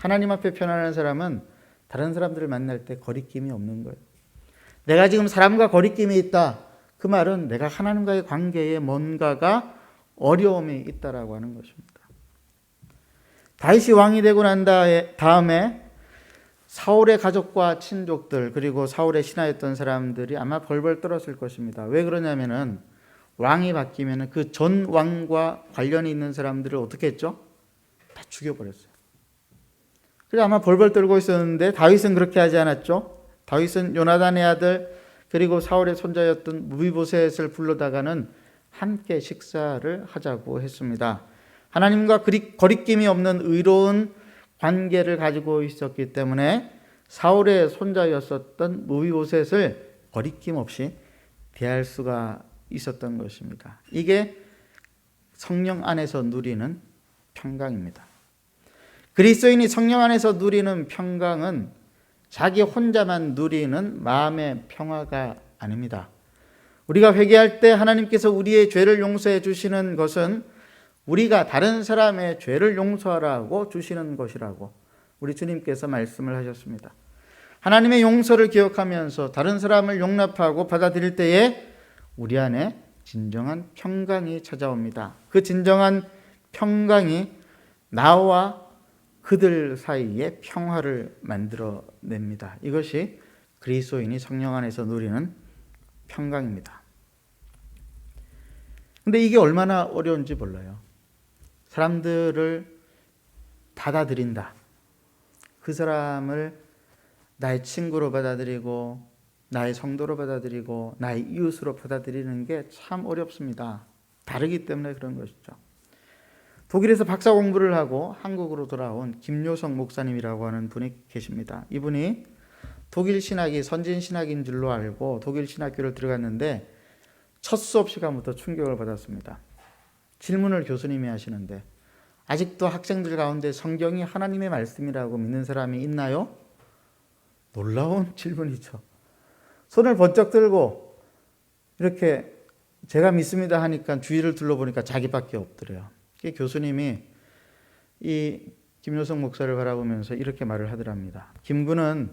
하나님 앞에 편안한 사람은 다른 사람들을 만날 때 거리낌이 없는 거예요. 내가 지금 사람과 거리낌이 있다. 그 말은 내가 하나님과의 관계에 뭔가가 어려움이 있다라고 하는 것입니다. 다윗이 왕이 되고 난 다음에 사울의 가족과 친족들 그리고 사울의 신하였던 사람들이 아마 벌벌 떨었을 것입니다. 왜 그러냐면은 왕이 바뀌면 그 전 왕과 관련이 있는 사람들을 어떻게 했죠? 다 죽여버렸어요. 그래서 아마 벌벌 떨고 있었는데 다윗은 그렇게 하지 않았죠. 다윗은 요나단의 아들 그리고 사울의 손자였던 무비보셋을 불러다가는 함께 식사를 하자고 했습니다. 하나님과 거리낌이 없는 의로운 관계를 가지고 있었기 때문에 사울의 손자였었던 무비보셋을 거리낌 없이 대할 수가 있었던 것입니다. 이게 성령 안에서 누리는 평강입니다. 그리스도인이 성령 안에서 누리는 평강은 자기 혼자만 누리는 마음의 평화가 아닙니다. 우리가 회개할 때 하나님께서 우리의 죄를 용서해 주시는 것은 우리가 다른 사람의 죄를 용서하라고 주시는 것이라고 우리 주님께서 말씀을 하셨습니다. 하나님의 용서를 기억하면서 다른 사람을 용납하고 받아들일 때에 우리 안에 진정한 평강이 찾아옵니다. 그 진정한 평강이 나와 그들 사이에 평화를 만들어냅니다. 이것이 그리스도인이 성령 안에서 누리는 평강입니다. 근데 이게 얼마나 어려운지 몰라요. 사람들을 받아들인다. 그 사람을 나의 친구로 받아들이고 나의 성도로 받아들이고 나의 이웃으로 받아들이는 게 참 어렵습니다. 다르기 때문에 그런 것이죠. 독일에서 박사 공부를 하고 한국으로 돌아온 김요성 목사님이라고 하는 분이 계십니다. 이분이 독일 신학이 선진 신학인 줄로 알고 독일 신학교를 들어갔는데 첫 수업 시간부터 충격을 받았습니다. 질문을 교수님이 하시는데 아직도 학생들 가운데 성경이 하나님의 말씀이라고 믿는 사람이 있나요? 놀라운 질문이죠. 손을 번쩍 들고 이렇게 제가 믿습니다 하니까 주위를 둘러보니까 자기밖에 없더래요. 교수님이 이 김요성 목사를 바라보면서 이렇게 말을 하더랍니다. 김군은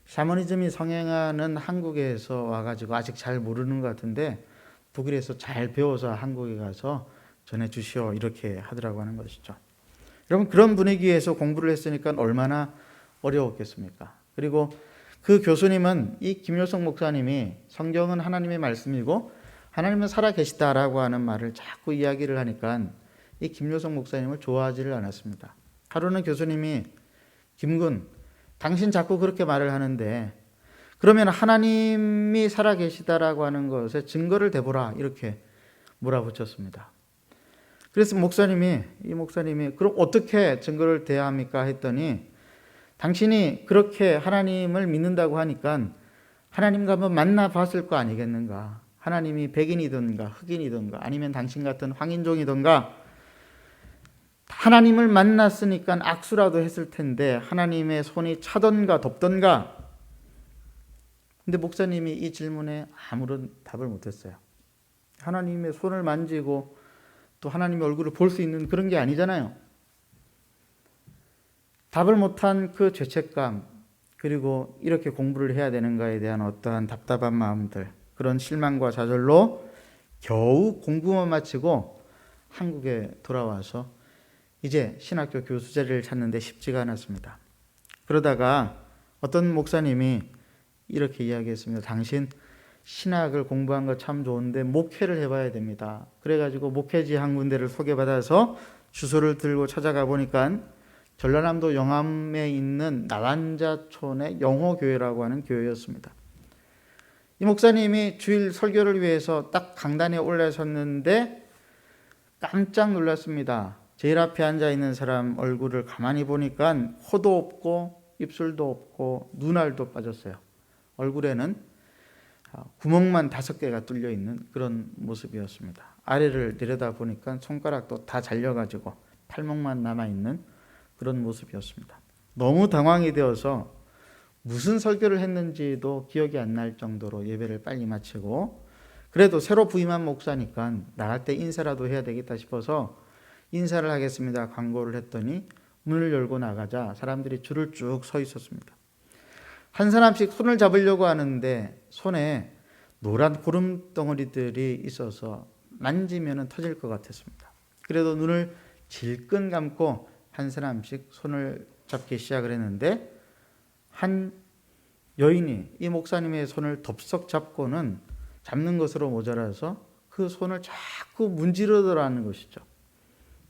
샤머니즘이 성행하는 한국에서 와가지고 아직 잘 모르는 것 같은데 독일에서 잘 배워서 한국에 가서 전해주시오 이렇게 하더라고 하는 것이죠. 여러분 그런 분위기에서 공부를 했으니까 얼마나 어려웠겠습니까? 그리고 그 교수님은 이 김요성 목사님이 성경은 하나님의 말씀이고 하나님은 살아계시다라고 하는 말을 자꾸 이야기를 하니까 이 김요성 목사님을 좋아하지를 않았습니다. 하루는 교수님이 김군 당신 자꾸 그렇게 말을 하는데 그러면 하나님이 살아계시다라고 하는 것에 증거를 대보라 이렇게 몰아붙였습니다. 그래서 이 목사님이 그럼 어떻게 증거를 대야 합니까 했더니 당신이 그렇게 하나님을 믿는다고 하니까 하나님과 한번 만나봤을 거 아니겠는가. 하나님이 백인이든가 흑인이든가 아니면 당신 같은 황인종이든가 하나님을 만났으니까 악수라도 했을 텐데 하나님의 손이 차던가 덥던가. 근데 목사님이 이 질문에 아무런 답을 못했어요. 하나님의 손을 만지고 또 하나님의 얼굴을 볼 수 있는 그런 게 아니잖아요. 답을 못한 그 죄책감, 그리고 이렇게 공부를 해야 되는가에 대한 어떠한 답답한 마음들, 그런 실망과 좌절로 겨우 공부만 마치고 한국에 돌아와서 이제 신학교 교수 자리를 찾는데 쉽지가 않았습니다. 그러다가 어떤 목사님이 이렇게 이야기했습니다. 당신 신학을 공부한 거 참 좋은데 목회를 해봐야 됩니다. 그래가지고 목회지 한 군데를 소개받아서 주소를 들고 찾아가 보니까 전라남도 영암에 있는 나란자촌의 영호교회라고 하는 교회였습니다. 이 목사님이 주일 설교를 위해서 딱 강단에 올라섰는데 깜짝 놀랐습니다. 제일 앞에 앉아 있는 사람 얼굴을 가만히 보니까 코도 없고 입술도 없고 눈알도 빠졌어요. 얼굴에는 구멍만 5개가 뚫려 있는 그런 모습이었습니다. 아래를 내려다 보니까 손가락도 다 잘려가지고 팔목만 남아있는 그런 모습이었습니다. 너무 당황이 되어서 무슨 설교를 했는지도 기억이 안 날 정도로 예배를 빨리 마치고, 그래도 새로 부임한 목사니까 나갈 때 인사라도 해야 되겠다 싶어서 인사를 하겠습니다. 광고를 했더니 문을 열고 나가자 사람들이 줄을 쭉 서 있었습니다. 한 사람씩 손을 잡으려고 하는데 손에 노란 고름 덩어리들이 있어서 만지면 터질 것 같았습니다. 그래도 눈을 질끈 감고 한 사람씩 손을 잡기 시작을 했는데 한 여인이 이 목사님의 손을 덥석 잡고는 잡는 것으로 모자라서 그 손을 자꾸 문지르더라는 것이죠.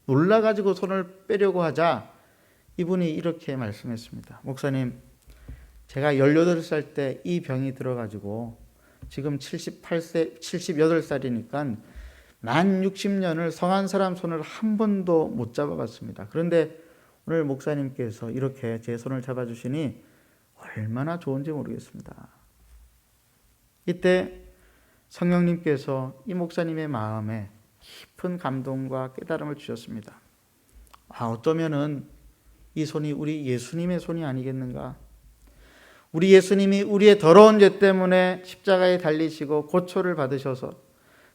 놀라가지고 손을 빼려고 하자 이분이 이렇게 말씀했습니다. 목사님, 제가 18살 때 이 병이 들어가지고 지금 78살이니까 만 60년을 성한 사람 손을 한 번도 못 잡아봤습니다. 그런데 오늘 목사님께서 이렇게 제 손을 잡아주시니 얼마나 좋은지 모르겠습니다. 이때 성령님께서 이 목사님의 마음에 깊은 감동과 깨달음을 주셨습니다. 어쩌면은 이 손이 우리 예수님의 손이 아니겠는가? 우리 예수님이 우리의 더러운 죄 때문에 십자가에 달리시고 고초를 받으셔서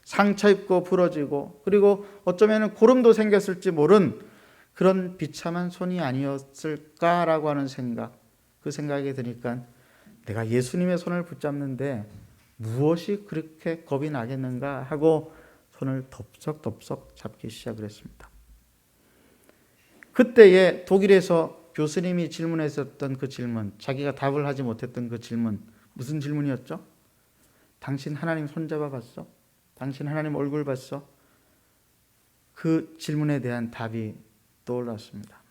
상처 입고 부러지고, 그리고 어쩌면 고름도 생겼을지 모른 그런 비참한 손이 아니었을까라고 하는 생각, 그 생각이 드니까 내가 예수님의 손을 붙잡는데 무엇이 그렇게 겁이 나겠는가 하고 손을 덥석덥석 잡기 시작을 했습니다. 그때에 독일에서 교수님이 질문했었던 그 질문, 자기가 답을 하지 못했던 그 질문, 무슨 질문이었죠? 당신 하나님 손잡아 봤어? 당신 하나님 얼굴 봤어? 그 질문에 대한 답이 떠올랐습니다.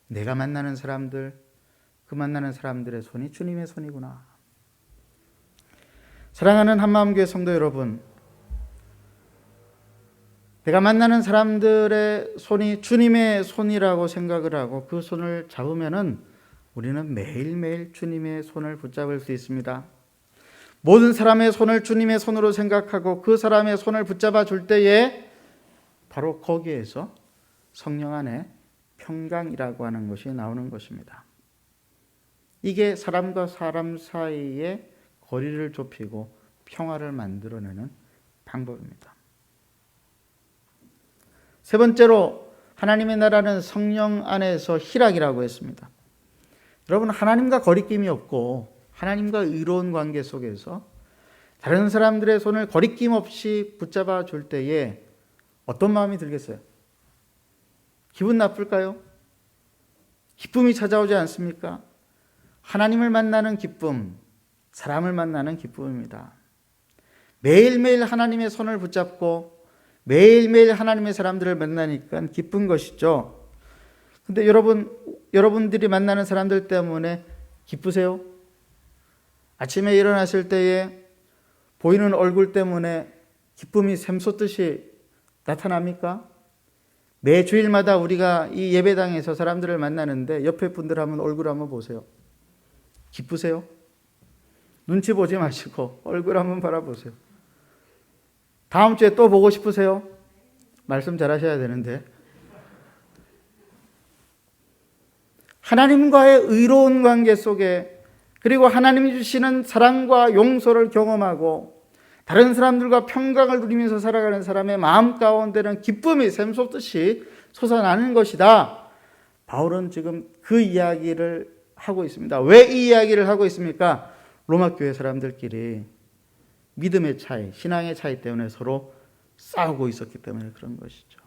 내가 만나는 사람들, 그 만나는 사람들의 손이 주님의 손이구나. 사랑하는 한마음교회 성도 여러분, 내가 만나는 사람들의 손이 주님의 손이라고 생각을 하고 그 손을 잡으면은 우리는 매일매일 주님의 손을 붙잡을 수 있습니다. 모든 사람의 손을 주님의 손으로 생각하고 그 사람의 손을 붙잡아 줄 때에 바로 거기에서 성령 안에 평강이라고 하는 것이 나오는 것입니다. 이게 사람과 사람 사이에 거리를 좁히고 평화를 만들어내는 방법입니다. 세 번째로 하나님의 나라는 성령 안에서 희락이라고 했습니다. 여러분, 하나님과 거리낌이 없고 하나님과 의로운 관계 속에서 다른 사람들의 손을 거리낌 없이 붙잡아 줄 때에 어떤 마음이 들겠어요? 기분 나쁠까요? 기쁨이 찾아오지 않습니까? 하나님을 만나는 기쁨, 사람을 만나는 기쁨입니다. 매일매일 하나님의 손을 붙잡고 매일매일 하나님의 사람들을 만나니까 기쁜 것이죠. 근데 여러분들이 만나는 사람들 때문에 기쁘세요? 아침에 일어나실 때에 보이는 얼굴 때문에 기쁨이 샘솟듯이 나타납니까? 매 주일마다 우리가 이 예배당에서 사람들을 만나는데 옆에 분들 한번 얼굴 한번 보세요. 기쁘세요? 눈치 보지 마시고 얼굴 한번 바라보세요. 다음 주에 또 보고 싶으세요? 말씀 잘하셔야 되는데. 하나님과의 의로운 관계 속에, 그리고 하나님이 주시는 사랑과 용서를 경험하고 다른 사람들과 평강을 누리면서 살아가는 사람의 마음 가운데는 기쁨이 샘솟듯이 솟아나는 것이다. 바울은 지금 그 이야기를 하고 있습니다. 왜 이 이야기를 하고 있습니까? 로마 교회 사람들끼리 믿음의 차이, 신앙의 차이 때문에 서로 싸우고 있었기 때문에 그런 것이죠.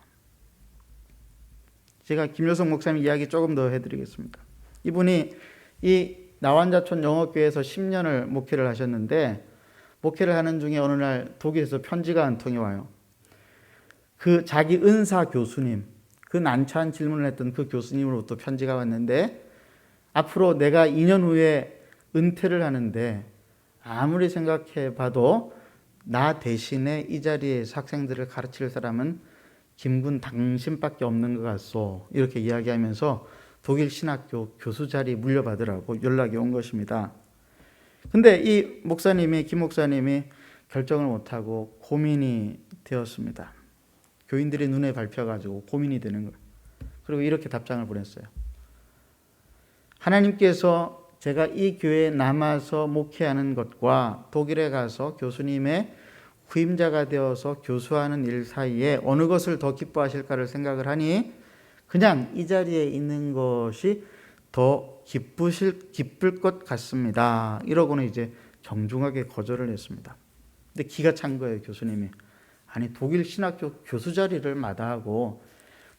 제가 김효성 목사님 이야기 조금 더 해드리겠습니다. 이분이 이 나완자촌 영어교회에서 10년을 목회를 하셨는데, 목회를 하는 중에 어느 날 독일에서 편지가 한 통이 와요. 그 자기 은사 교수님, 그 난처한 질문을 했던 그 교수님으로부터 편지가 왔는데, 앞으로 내가 2년 후에 은퇴를 하는데 아무리 생각해 봐도 나 대신에 이 자리에서 학생들을 가르칠 사람은 김군 당신밖에 없는 것 같소. 이렇게 이야기하면서 독일 신학교 교수 자리 물려받으라고 연락이 온 것입니다. 근데 이 목사님이, 김 목사님이 결정을 못하고 고민이 되었습니다. 교인들이 눈에 밟혀가지고 고민이 되는 거예요. 그리고 이렇게 답장을 보냈어요. 하나님께서 제가 이 교회에 남아서 목회하는 것과 독일에 가서 교수님의 후임자가 되어서 교수하는 일 사이에 어느 것을 더 기뻐하실까를 생각을 하니 그냥 이 자리에 있는 것이 더 기쁠 것 같습니다. 이러고는 이제 정중하게 거절을 했습니다. 근데 기가 찬 거예요, 교수님이. 아니, 독일 신학교 교수 자리를 마다하고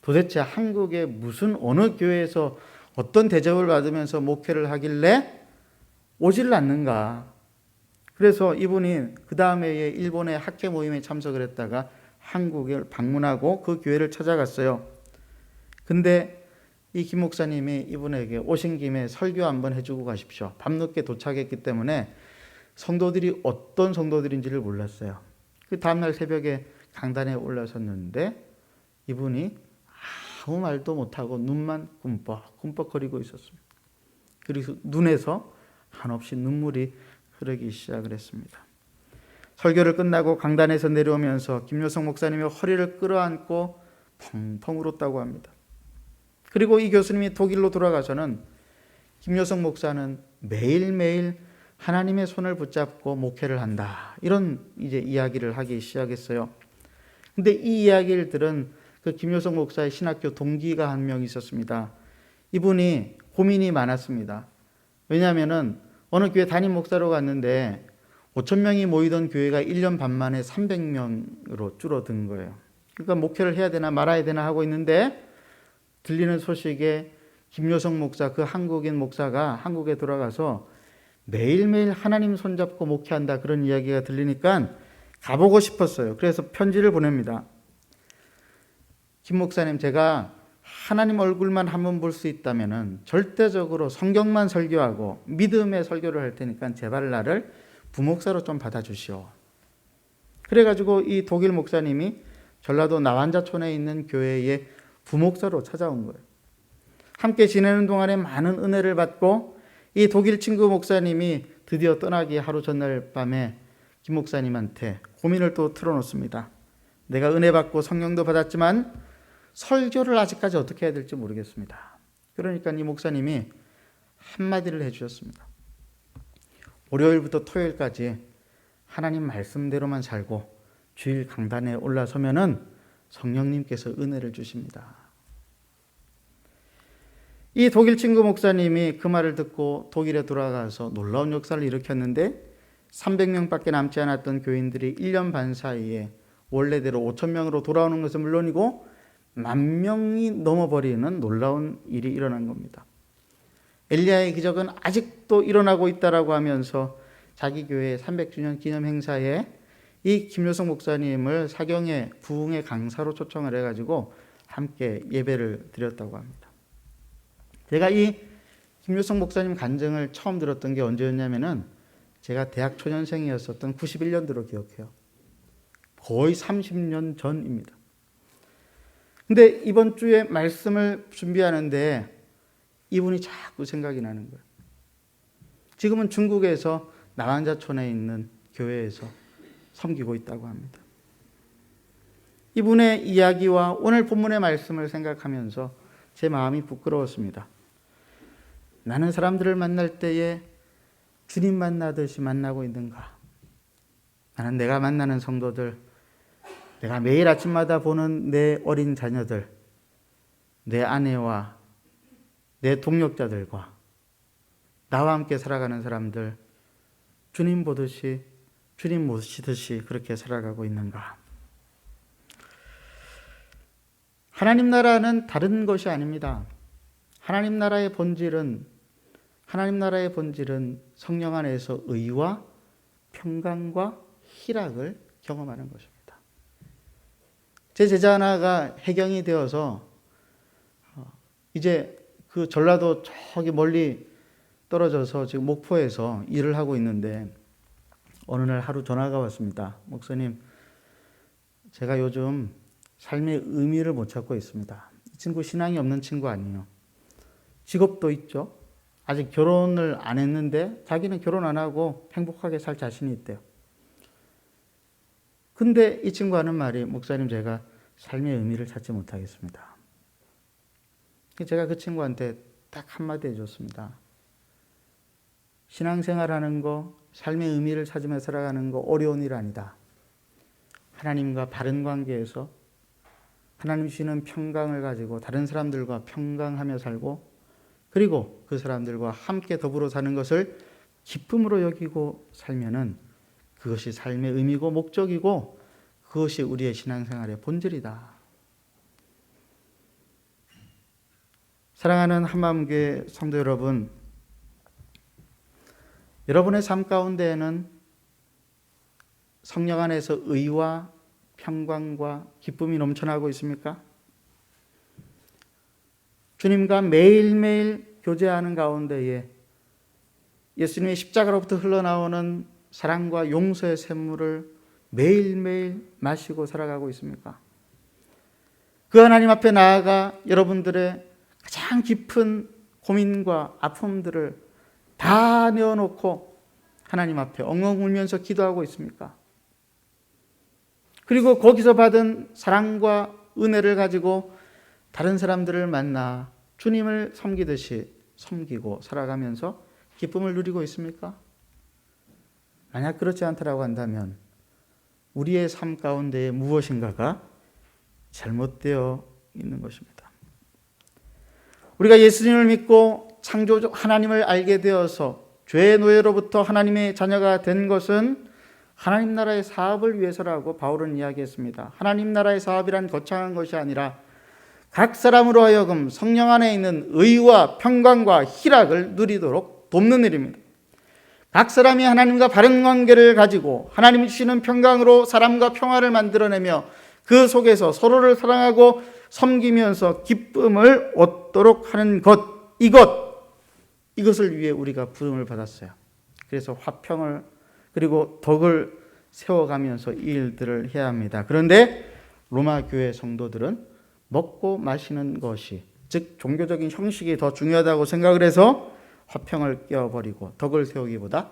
도대체 한국의 무슨 어느 교회에서 어떤 대접을 받으면서 목회를 하길래 오질 않는가. 그래서 이분이 그 다음에 일본의 학회 모임에 참석을 했다가 한국을 방문하고 그 교회를 찾아갔어요. 근데 이 김 목사님이 이분에게 오신 김에 설교 한번 해주고 가십시오. 밤늦게 도착했기 때문에 성도들이 어떤 성도들인지를 몰랐어요. 그 다음날 새벽에 강단에 올라섰는데 이분이 아무 말도 못하고 눈만 꿈뻑거리고 있었습니다. 그리고 눈에서 한없이 눈물이 흐르기 시작을 했습니다. 설교를 끝나고 강단에서 내려오면서 김효성 목사님의 허리를 끌어안고 펑펑 울었다고 합니다. 그리고 이 교수님이 독일로 돌아가서는 김효성 목사는 매일매일 하나님의 손을 붙잡고 목회를 한다. 이런 이제 이야기를 하기 시작했어요. 근데 이 이야기를 들은 그 김효성 목사의 신학교 동기가 한 명 있었습니다. 이분이 고민이 많았습니다. 왜냐하면은 어느 교회 담임 목사로 갔는데 5천 명이 모이던 교회가 1년 반 만에 300명으로 줄어든 거예요. 그러니까 목회를 해야 되나 말아야 되나 하고 있는데 들리는 소식에 김효성 목사, 그 한국인 목사가 한국에 돌아가서 매일매일 하나님 손잡고 목회한다, 그런 이야기가 들리니까 가보고 싶었어요. 그래서 편지를 보냅니다. 김 목사님, 제가 하나님 얼굴만 한번 볼 수 있다면은 절대적으로 성경만 설교하고 믿음의 설교를 할 테니까 제발 나를 부목사로 좀 받아주시오. 그래가지고 이 독일 목사님이 전라도 나완자촌에 있는 교회의 부목사로 찾아온 거예요. 함께 지내는 동안에 많은 은혜를 받고 이 독일 친구 목사님이 드디어 떠나기 하루 전날 밤에 김 목사님한테 고민을 또 틀어놓습니다. 내가 은혜 받고 성령도 받았지만 설교를 아직까지 어떻게 해야 될지 모르겠습니다. 그러니까 이 목사님이 한마디를 해주셨습니다. 월요일부터 토요일까지 하나님 말씀대로만 살고 주일 강단에 올라서면은 성령님께서 은혜를 주십니다. 이 독일 친구 목사님이 그 말을 듣고 독일에 돌아가서 놀라운 역사를 일으켰는데 300명밖에 남지 않았던 교인들이 1년 반 사이에 원래대로 5천 명으로 돌아오는 것은 물론이고 10,000명이 넘어버리는 놀라운 일이 일어난 겁니다. 엘리야의 기적은 아직도 일어나고 있다라고 하면서 자기 교회 300주년 기념 행사에 이 김효성 목사님을 사경의 부흥의 강사로 초청을 해가지고 함께 예배를 드렸다고 합니다. 제가 이 김효성 목사님 간증을 처음 들었던 게 언제였냐면은 제가 대학 초년생이었었던 91년도로 기억해요. 거의 30년 전입니다. 근데 이번 주에 말씀을 준비하는데 이분이 자꾸 생각이 나는 거예요. 지금은 중국에서 나완자촌에 있는 교회에서 섬기고 있다고 합니다. 이분의 이야기와 오늘 본문의 말씀을 생각하면서 제 마음이 부끄러웠습니다. 나는 사람들을 만날 때에 주님 만나듯이 만나고 있는가? 나는 내가 만나는 성도들, 내가 매일 아침마다 보는 내 어린 자녀들, 내 아내와 내 동역자들과 나와 함께 살아가는 사람들, 주님 보듯이, 주님 모시듯이 그렇게 살아가고 있는가? 하나님 나라는 다른 것이 아닙니다. 하나님 나라의 본질은 성령 안에서 의와 평강과 희락을 경험하는 것입니다. 제 제자 하나가 해경이 되어서 이제 그 전라도 저기 멀리 떨어져서 지금 목포에서 일을 하고 있는데 어느 날 하루 전화가 왔습니다. 목사님, 제가 요즘 삶의 의미를 못 찾고 있습니다. 이 친구 신앙이 없는 친구 아니에요. 직업도 있죠. 아직 결혼을 안 했는데 자기는 결혼 안 하고 행복하게 살 자신이 있대요. 근데 이 친구 하는 말이, 목사님, 제가 삶의 의미를 찾지 못하겠습니다. 제가 그 친구한테 딱 한마디 해줬습니다. 신앙생활하는 거, 삶의 의미를 찾으며 살아가는 거 어려운 일 아니다. 하나님과 바른 관계에서 하나님 주시는 평강을 가지고 다른 사람들과 평강하며 살고, 그리고 그 사람들과 함께 더불어 사는 것을 기쁨으로 여기고 살면은 그것이 삶의 의미고 목적이고 그것이 우리의 신앙생활의 본질이다. 사랑하는 한마음교회 성도 여러분, 여러분의 삶 가운데에는 성령 안에서 의와 평강과 기쁨이 넘쳐나고 있습니까? 주님과 매일매일 교제하는 가운데에 예수님의 십자가로부터 흘러나오는 사랑과 용서의 샘물을 매일매일 마시고 살아가고 있습니까? 그 하나님 앞에 나아가 여러분들의 가장 깊은 고민과 아픔들을 다 내어놓고 하나님 앞에 엉엉 울면서 기도하고 있습니까? 그리고 거기서 받은 사랑과 은혜를 가지고 다른 사람들을 만나 주님을 섬기듯이 섬기고 살아가면서 기쁨을 누리고 있습니까? 만약 그렇지 않다라고 한다면 우리의 삶 가운데에 무엇인가가 잘못되어 있는 것입니다. 우리가 예수님을 믿고 창조주 하나님을 알게 되어서 죄의 노예로부터 하나님의 자녀가 된 것은 하나님 나라의 사업을 위해서라고 바울은 이야기했습니다. 하나님 나라의 사업이란 거창한 것이 아니라 각 사람으로 하여금 성령 안에 있는 의와 평강과 희락을 누리도록 돕는 일입니다. 각 사람이 하나님과 바른 관계를 가지고 하나님이 주시는 평강으로 사람과 평화를 만들어내며 그 속에서 서로를 사랑하고 섬기면서 기쁨을 얻도록 하는 것, 이것을 위해 우리가 부름을 받았어요. 그래서 화평을 그리고 덕을 세워가면서 이 일들을 해야 합니다. 그런데 로마 교회 성도들은 먹고 마시는 것이, 즉 종교적인 형식이 더 중요하다고 생각을 해서 화평을 깨어버리고 덕을 세우기보다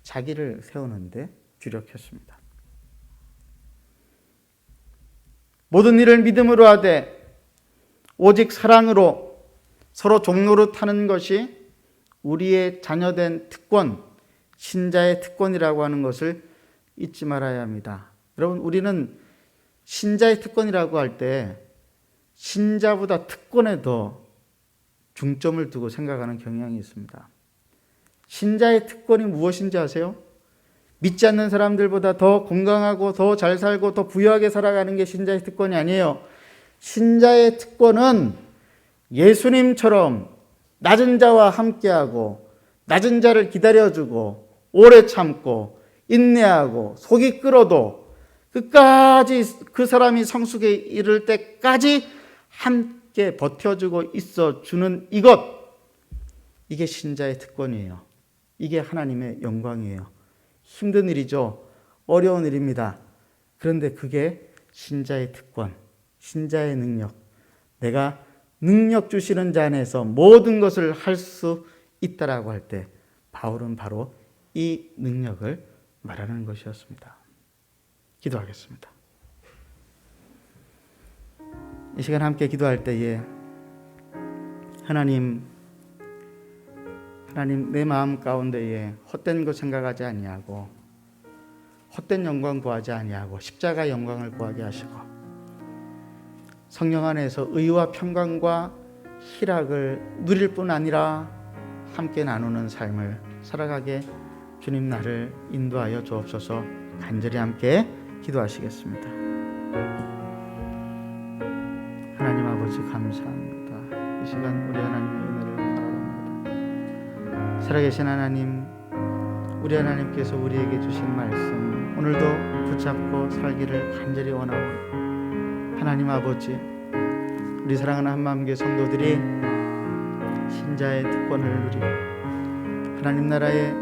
자기를 세우는데 주력했습니다. 모든 일을 믿음으로 하되 오직 사랑으로 서로 종노릇하는 것이 우리의 자녀된 특권, 신자의 특권이라고 하는 것을 잊지 말아야 합니다. 여러분, 우리는 신자의 특권이라고 할 때 신자보다 특권에 더 중점을 두고 생각하는 경향이 있습니다. 신자의 특권이 무엇인지 아세요? 믿지 않는 사람들보다 더 건강하고 더 잘 살고 더 부유하게 살아가는 게 신자의 특권이 아니에요. 신자의 특권은 예수님처럼 낮은 자와 함께하고 낮은 자를 기다려주고 오래 참고 인내하고 속이 끓어도 끝까지 그 사람이 성숙에 이를 때까지 함께 버텨주고 있어주는 이게 신자의 특권이에요. 이게 하나님의 영광이에요. 힘든 일이죠. 어려운 일입니다. 그런데 그게 신자의 특권, 신자의 능력, 내가 능력 주시는 자 안에서 모든 것을 할 수 있다라고 할 때 바울은 바로 이 능력을 말하는 것이었습니다. 기도하겠습니다. 이 시간 함께 기도할 때에 하나님, 하나님, 내 마음 가운데에 헛된 것 생각하지 아니하고 헛된 영광 구하지 아니하고 십자가 영광을 구하게 하시고 성령 안에서 의와 평강과 희락을 누릴 뿐 아니라 함께 나누는 삶을 살아가게 주님 나를 인도하여 주옵소서. 간절히 함께 기도하시겠습니다. 하나님 아버지 감사합니다. 이 시간 우리 하나님의 은혜를 바라봅니다. 살아계신 하나님, 우리 하나님께서 우리에게 주신 말씀 오늘도 붙잡고 살기를 간절히 원하오니 하나님 아버지, 우리 사랑하는 한마음교회 성도들이 신자의 특권을 누리고 하나님 나라의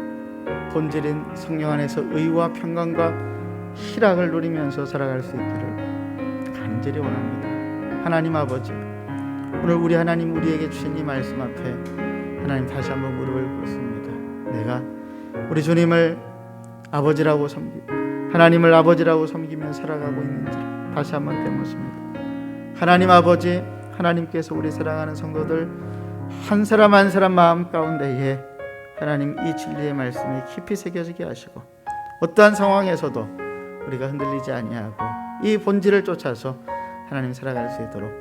본질인 성령 안에서 의와 평강과 희락을 누리면서 살아갈 수 있기를 간절히 원합니다. 하나님 아버지, 오늘 우리 하나님 우리에게 주신 이 말씀 앞에 하나님 다시 한번 무릎을 꿇습니다. 내가 우리 주님을 아버지라고 섬기고 하나님을 아버지라고 섬기며 살아가고 있는지 다시 한번 되묻습니다. 하나님 아버지, 하나님께서 우리 사랑하는 성도들 한 사람 한 사람 마음 가운데에 하나님 이 진리의 말씀이 깊이 새겨지게 하시고 어떠한 상황에서도 우리가 흔들리지 아니하고 이 본질을 쫓아서 하나님 살아갈 수 있도록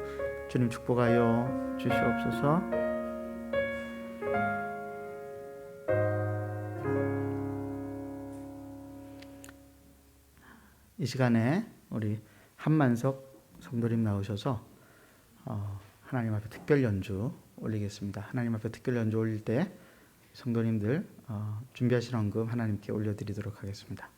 주님 축복하여 주시옵소서. 이 시간에 우리 한만석 성도님 나오셔서 하나님 앞에 특별 연주 올리겠습니다. 하나님 앞에 특별 연주 올릴 때 성도님들 준비하신 헌금 하나님께 올려드리도록 하겠습니다.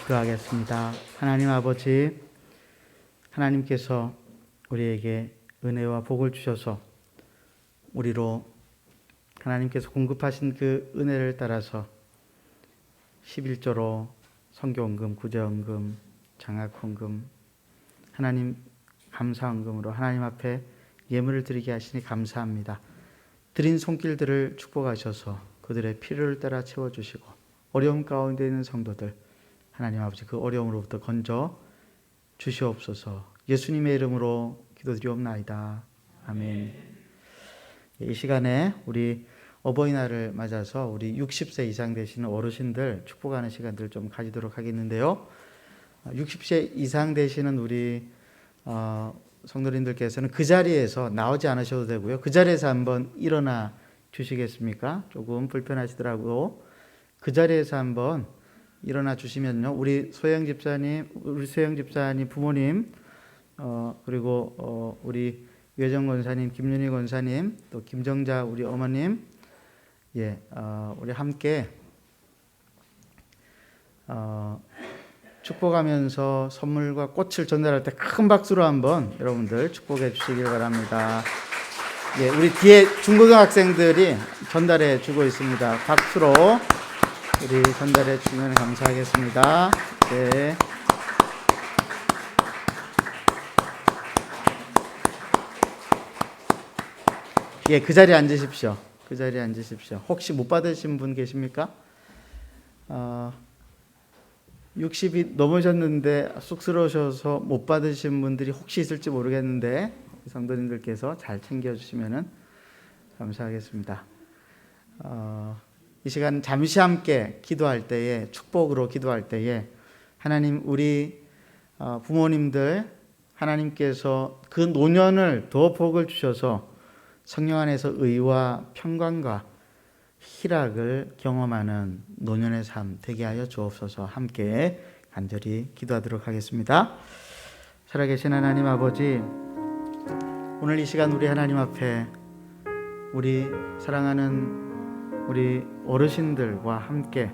기도하겠습니다. 하나님 아버지, 하나님께서 우리에게 은혜와 복을 주셔서 우리로 하나님께서 공급하신 그 은혜를 따라서 11조로 선교헌금, 구제헌금, 장학헌금, 하나님 감사헌금으로 하나님 앞에 예물을 드리게 하시니 감사합니다. 드린 손길들을 축복하셔서 그들의 필요를 따라 채워주시고 어려움 가운데 있는 성도들 하나님 아버지 그 어려움으로부터 건져 주시옵소서. 예수님의 이름으로 기도드리옵나이다. 아멘. 이 시간에 우리 어버이날을 맞아서 우리 60세 이상 되시는 어르신들 축복하는 시간들을 좀 가지도록 하겠는데요. 60세 이상 되시는 우리 성도님들께서는 그 자리에서 나오지 않으셔도 되고요. 그 자리에서 한번 일어나 주시겠습니까? 조금 불편하시더라고요. 그 자리에서 한번 일어나 주시면요. 우리 소영 집사님 부모님, 그리고 우리 외정 권사님, 김윤희 권사님, 또 김정자 우리 어머님, 우리 함께 축복하면서 선물과 꽃을 전달할 때 큰 박수로 한번 여러분들 축복해 주시길 바랍니다. 우리 뒤에 중고등학생들이 전달해 주고 있습니다. 박수로 우리 전달해 주시면 감사하겠습니다. 네. 그 자리에 앉으십시오. 그 자리에 앉으십시오. 혹시 못 받으신 분 계십니까? 60이 넘으셨는데 쑥스러우셔서 못 받으신 분들이 혹시 있을지 모르겠는데 성도님들께서 잘 챙겨주시면 감사하겠습니다. 이 시간 잠시 함께 기도할 때에 축복으로 기도할 때에 하나님 우리 부모님들 하나님께서 그 노년을 더 복을 주셔서 성령 안에서 의와 평강과 희락을 경험하는 노년의 삶 되게 하여 주옵소서. 함께 간절히 기도하도록 하겠습니다. 살아계신 하나님 아버지, 오늘 이 시간 우리 하나님 앞에 우리 사랑하는 우리 어르신들과 함께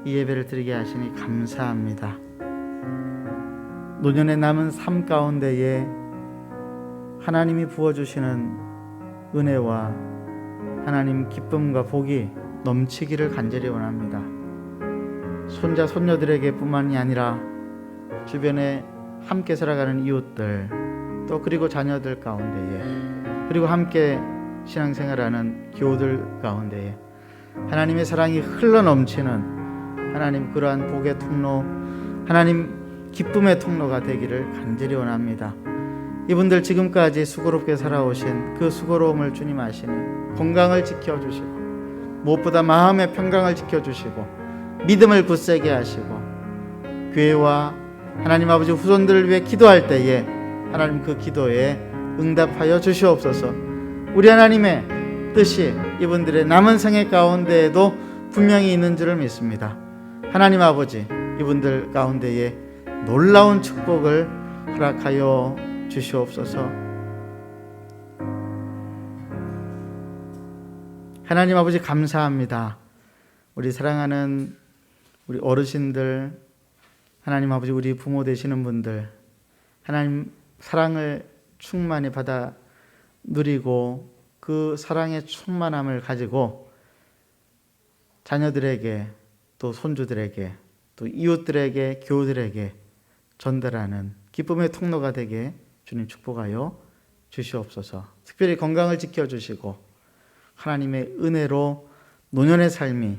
이 예배를 드리게 하시니 감사합니다. 노년에 남은 삶 가운데에 하나님이 부어주시는 은혜와 하나님 기쁨과 복이 넘치기를 간절히 원합니다. 손자 손녀들에게 뿐만이 아니라 주변에 함께 살아가는 이웃들 또 그리고 자녀들 가운데에 그리고 함께 신앙생활하는 교우들 가운데에 하나님의 사랑이 흘러넘치는 하나님 그러한 복의 통로 하나님 기쁨의 통로가 되기를 간절히 원합니다. 이분들 지금까지 수고롭게 살아오신 그 수고로움을 주님 아시니 건강을 지켜주시고 무엇보다 마음의 평강을 지켜주시고 믿음을 굳세게 하시고 교회와 하나님 아버지 후손들을 위해 기도할 때에 하나님 그 기도에 응답하여 주시옵소서. 우리 하나님의 뜻이 이분들의 남은 생애 가운데에도 분명히 있는 줄을 믿습니다. 하나님 아버지 이분들 가운데에 놀라운 축복을 허락하여 주시옵소서. 하나님 아버지 감사합니다. 우리 사랑하는 우리 어르신들 하나님 아버지 우리 부모 되시는 분들 하나님 사랑을 충만히 받아 누리고 그 사랑의 충만함을 가지고 자녀들에게 또 손주들에게 또 이웃들에게 교우들에게 전달하는 기쁨의 통로가 되게 주님 축복하여 주시옵소서. 특별히 건강을 지켜주시고 하나님의 은혜로 노년의 삶이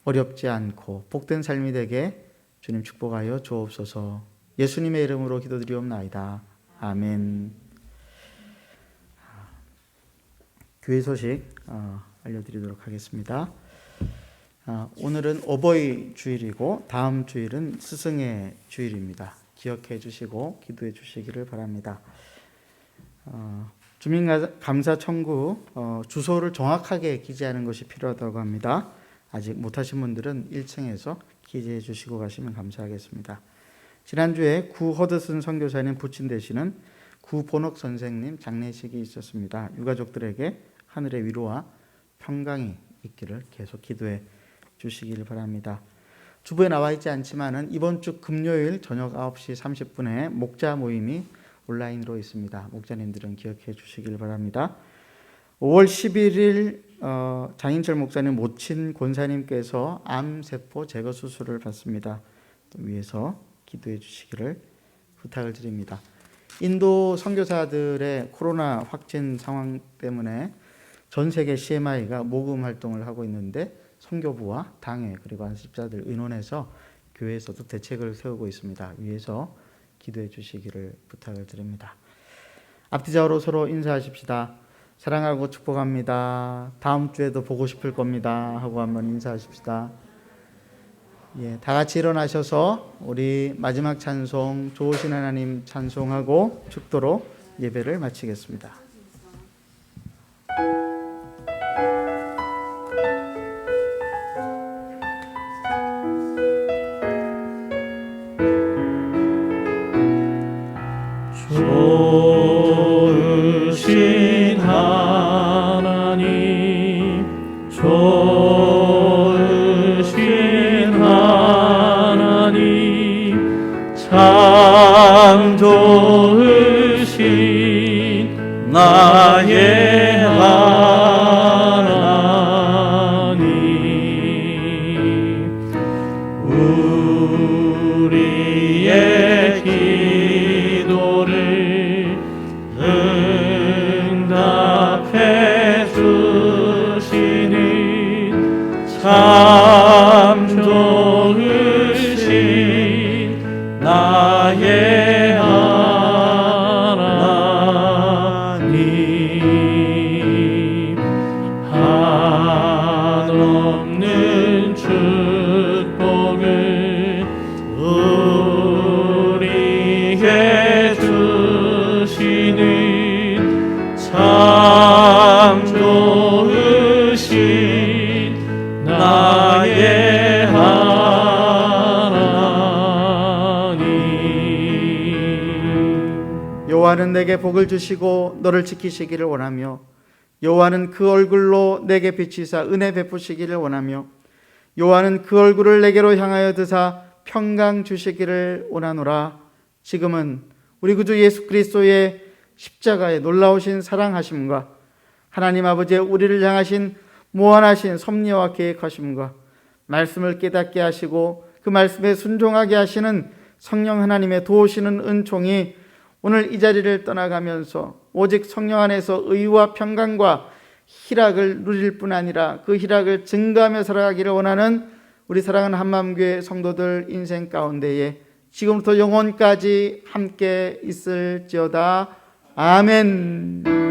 어렵지 않고 복된 삶이 되게 주님 축복하여 주옵소서. 예수님의 이름으로 기도드리옵나이다. 아멘. 교회 소식 알려드리도록 하겠습니다. 오늘은 어버이 주일이고 다음 주일은 스승의 주일입니다. 기억해 주시고 기도해 주시기를 바랍니다. 주민감사 청구 주소를 정확하게 기재하는 것이 필요하다고 합니다. 아직 못하신 분들은 1층에서 기재해 주시고 가시면 감사하겠습니다. 지난주에 구 허드슨 선교사님 부친 되시는 구 본옥 선생님 장례식이 있었습니다. 유가족들에게 하늘의 위로와 평강이 있기를 계속 기도해 주시기를 바랍니다. 주보에 나와 있지 않지만은 이번 주 금요일 저녁 9시 30분에 목자 모임이 온라인으로 있습니다. 목자님들은 기억해 주시길 바랍니다. 5월 11일 장인철 목사님 모친 권사님께서 암세포 제거 수술을 받습니다. 위해서 기도해 주시기를 부탁을 드립니다. 인도 선교사들의 코로나 확진 상황 때문에 전 세계 CMI가 모금 활동을 하고 있는데 선교부와 당회 그리고 안식자들 의논해서 교회에서도 대책을 세우고 있습니다. 위해서 기도해 주시기를 부탁을 드립니다. 앞뒤좌우로 서로 인사하십시다. 사랑하고 축복합니다. 다음 주에도 보고 싶을 겁니다. 하고 한번 인사하십시다. 예, 다 같이 일어나셔서 우리 마지막 찬송 좋으신 하나님 찬송하고 축도로 예배를 마치겠습니다. 좋으신 하나님, 좋으신 하나님, 참 좋으신 나의 하나님, 우리의 기도를 응답해 주시는 참 좋으신 나의 하나님, 한없는 축복을 우리에게 주시는 참 좋으신 나의 하나님. 여호와는 내게 복을 주시고 너를 지키시기를 원하며 여호와는 그 얼굴로 내게 비치사 은혜 베푸시기를 원하며 여호와는 그 얼굴을 내게로 향하여 드사 평강 주시기를 원하노라. 지금은 우리 구주 예수 그리스도의 십자가의 놀라우신 사랑하심과 하나님 아버지의 우리를 향하신 무한하신 섭리와 계획하심과 말씀을 깨닫게 하시고 그 말씀에 순종하게 하시는 성령 하나님의 도우시는 은총이 오늘 이 자리를 떠나가면서 오직 성령 안에서 의와 평강과 희락을 누릴 뿐 아니라 그 희락을 증거하며 살아가기를 원하는 우리 사랑하는 한마음교회 성도들 인생 가운데에 지금부터 영원까지 함께 있을지어다. 아멘.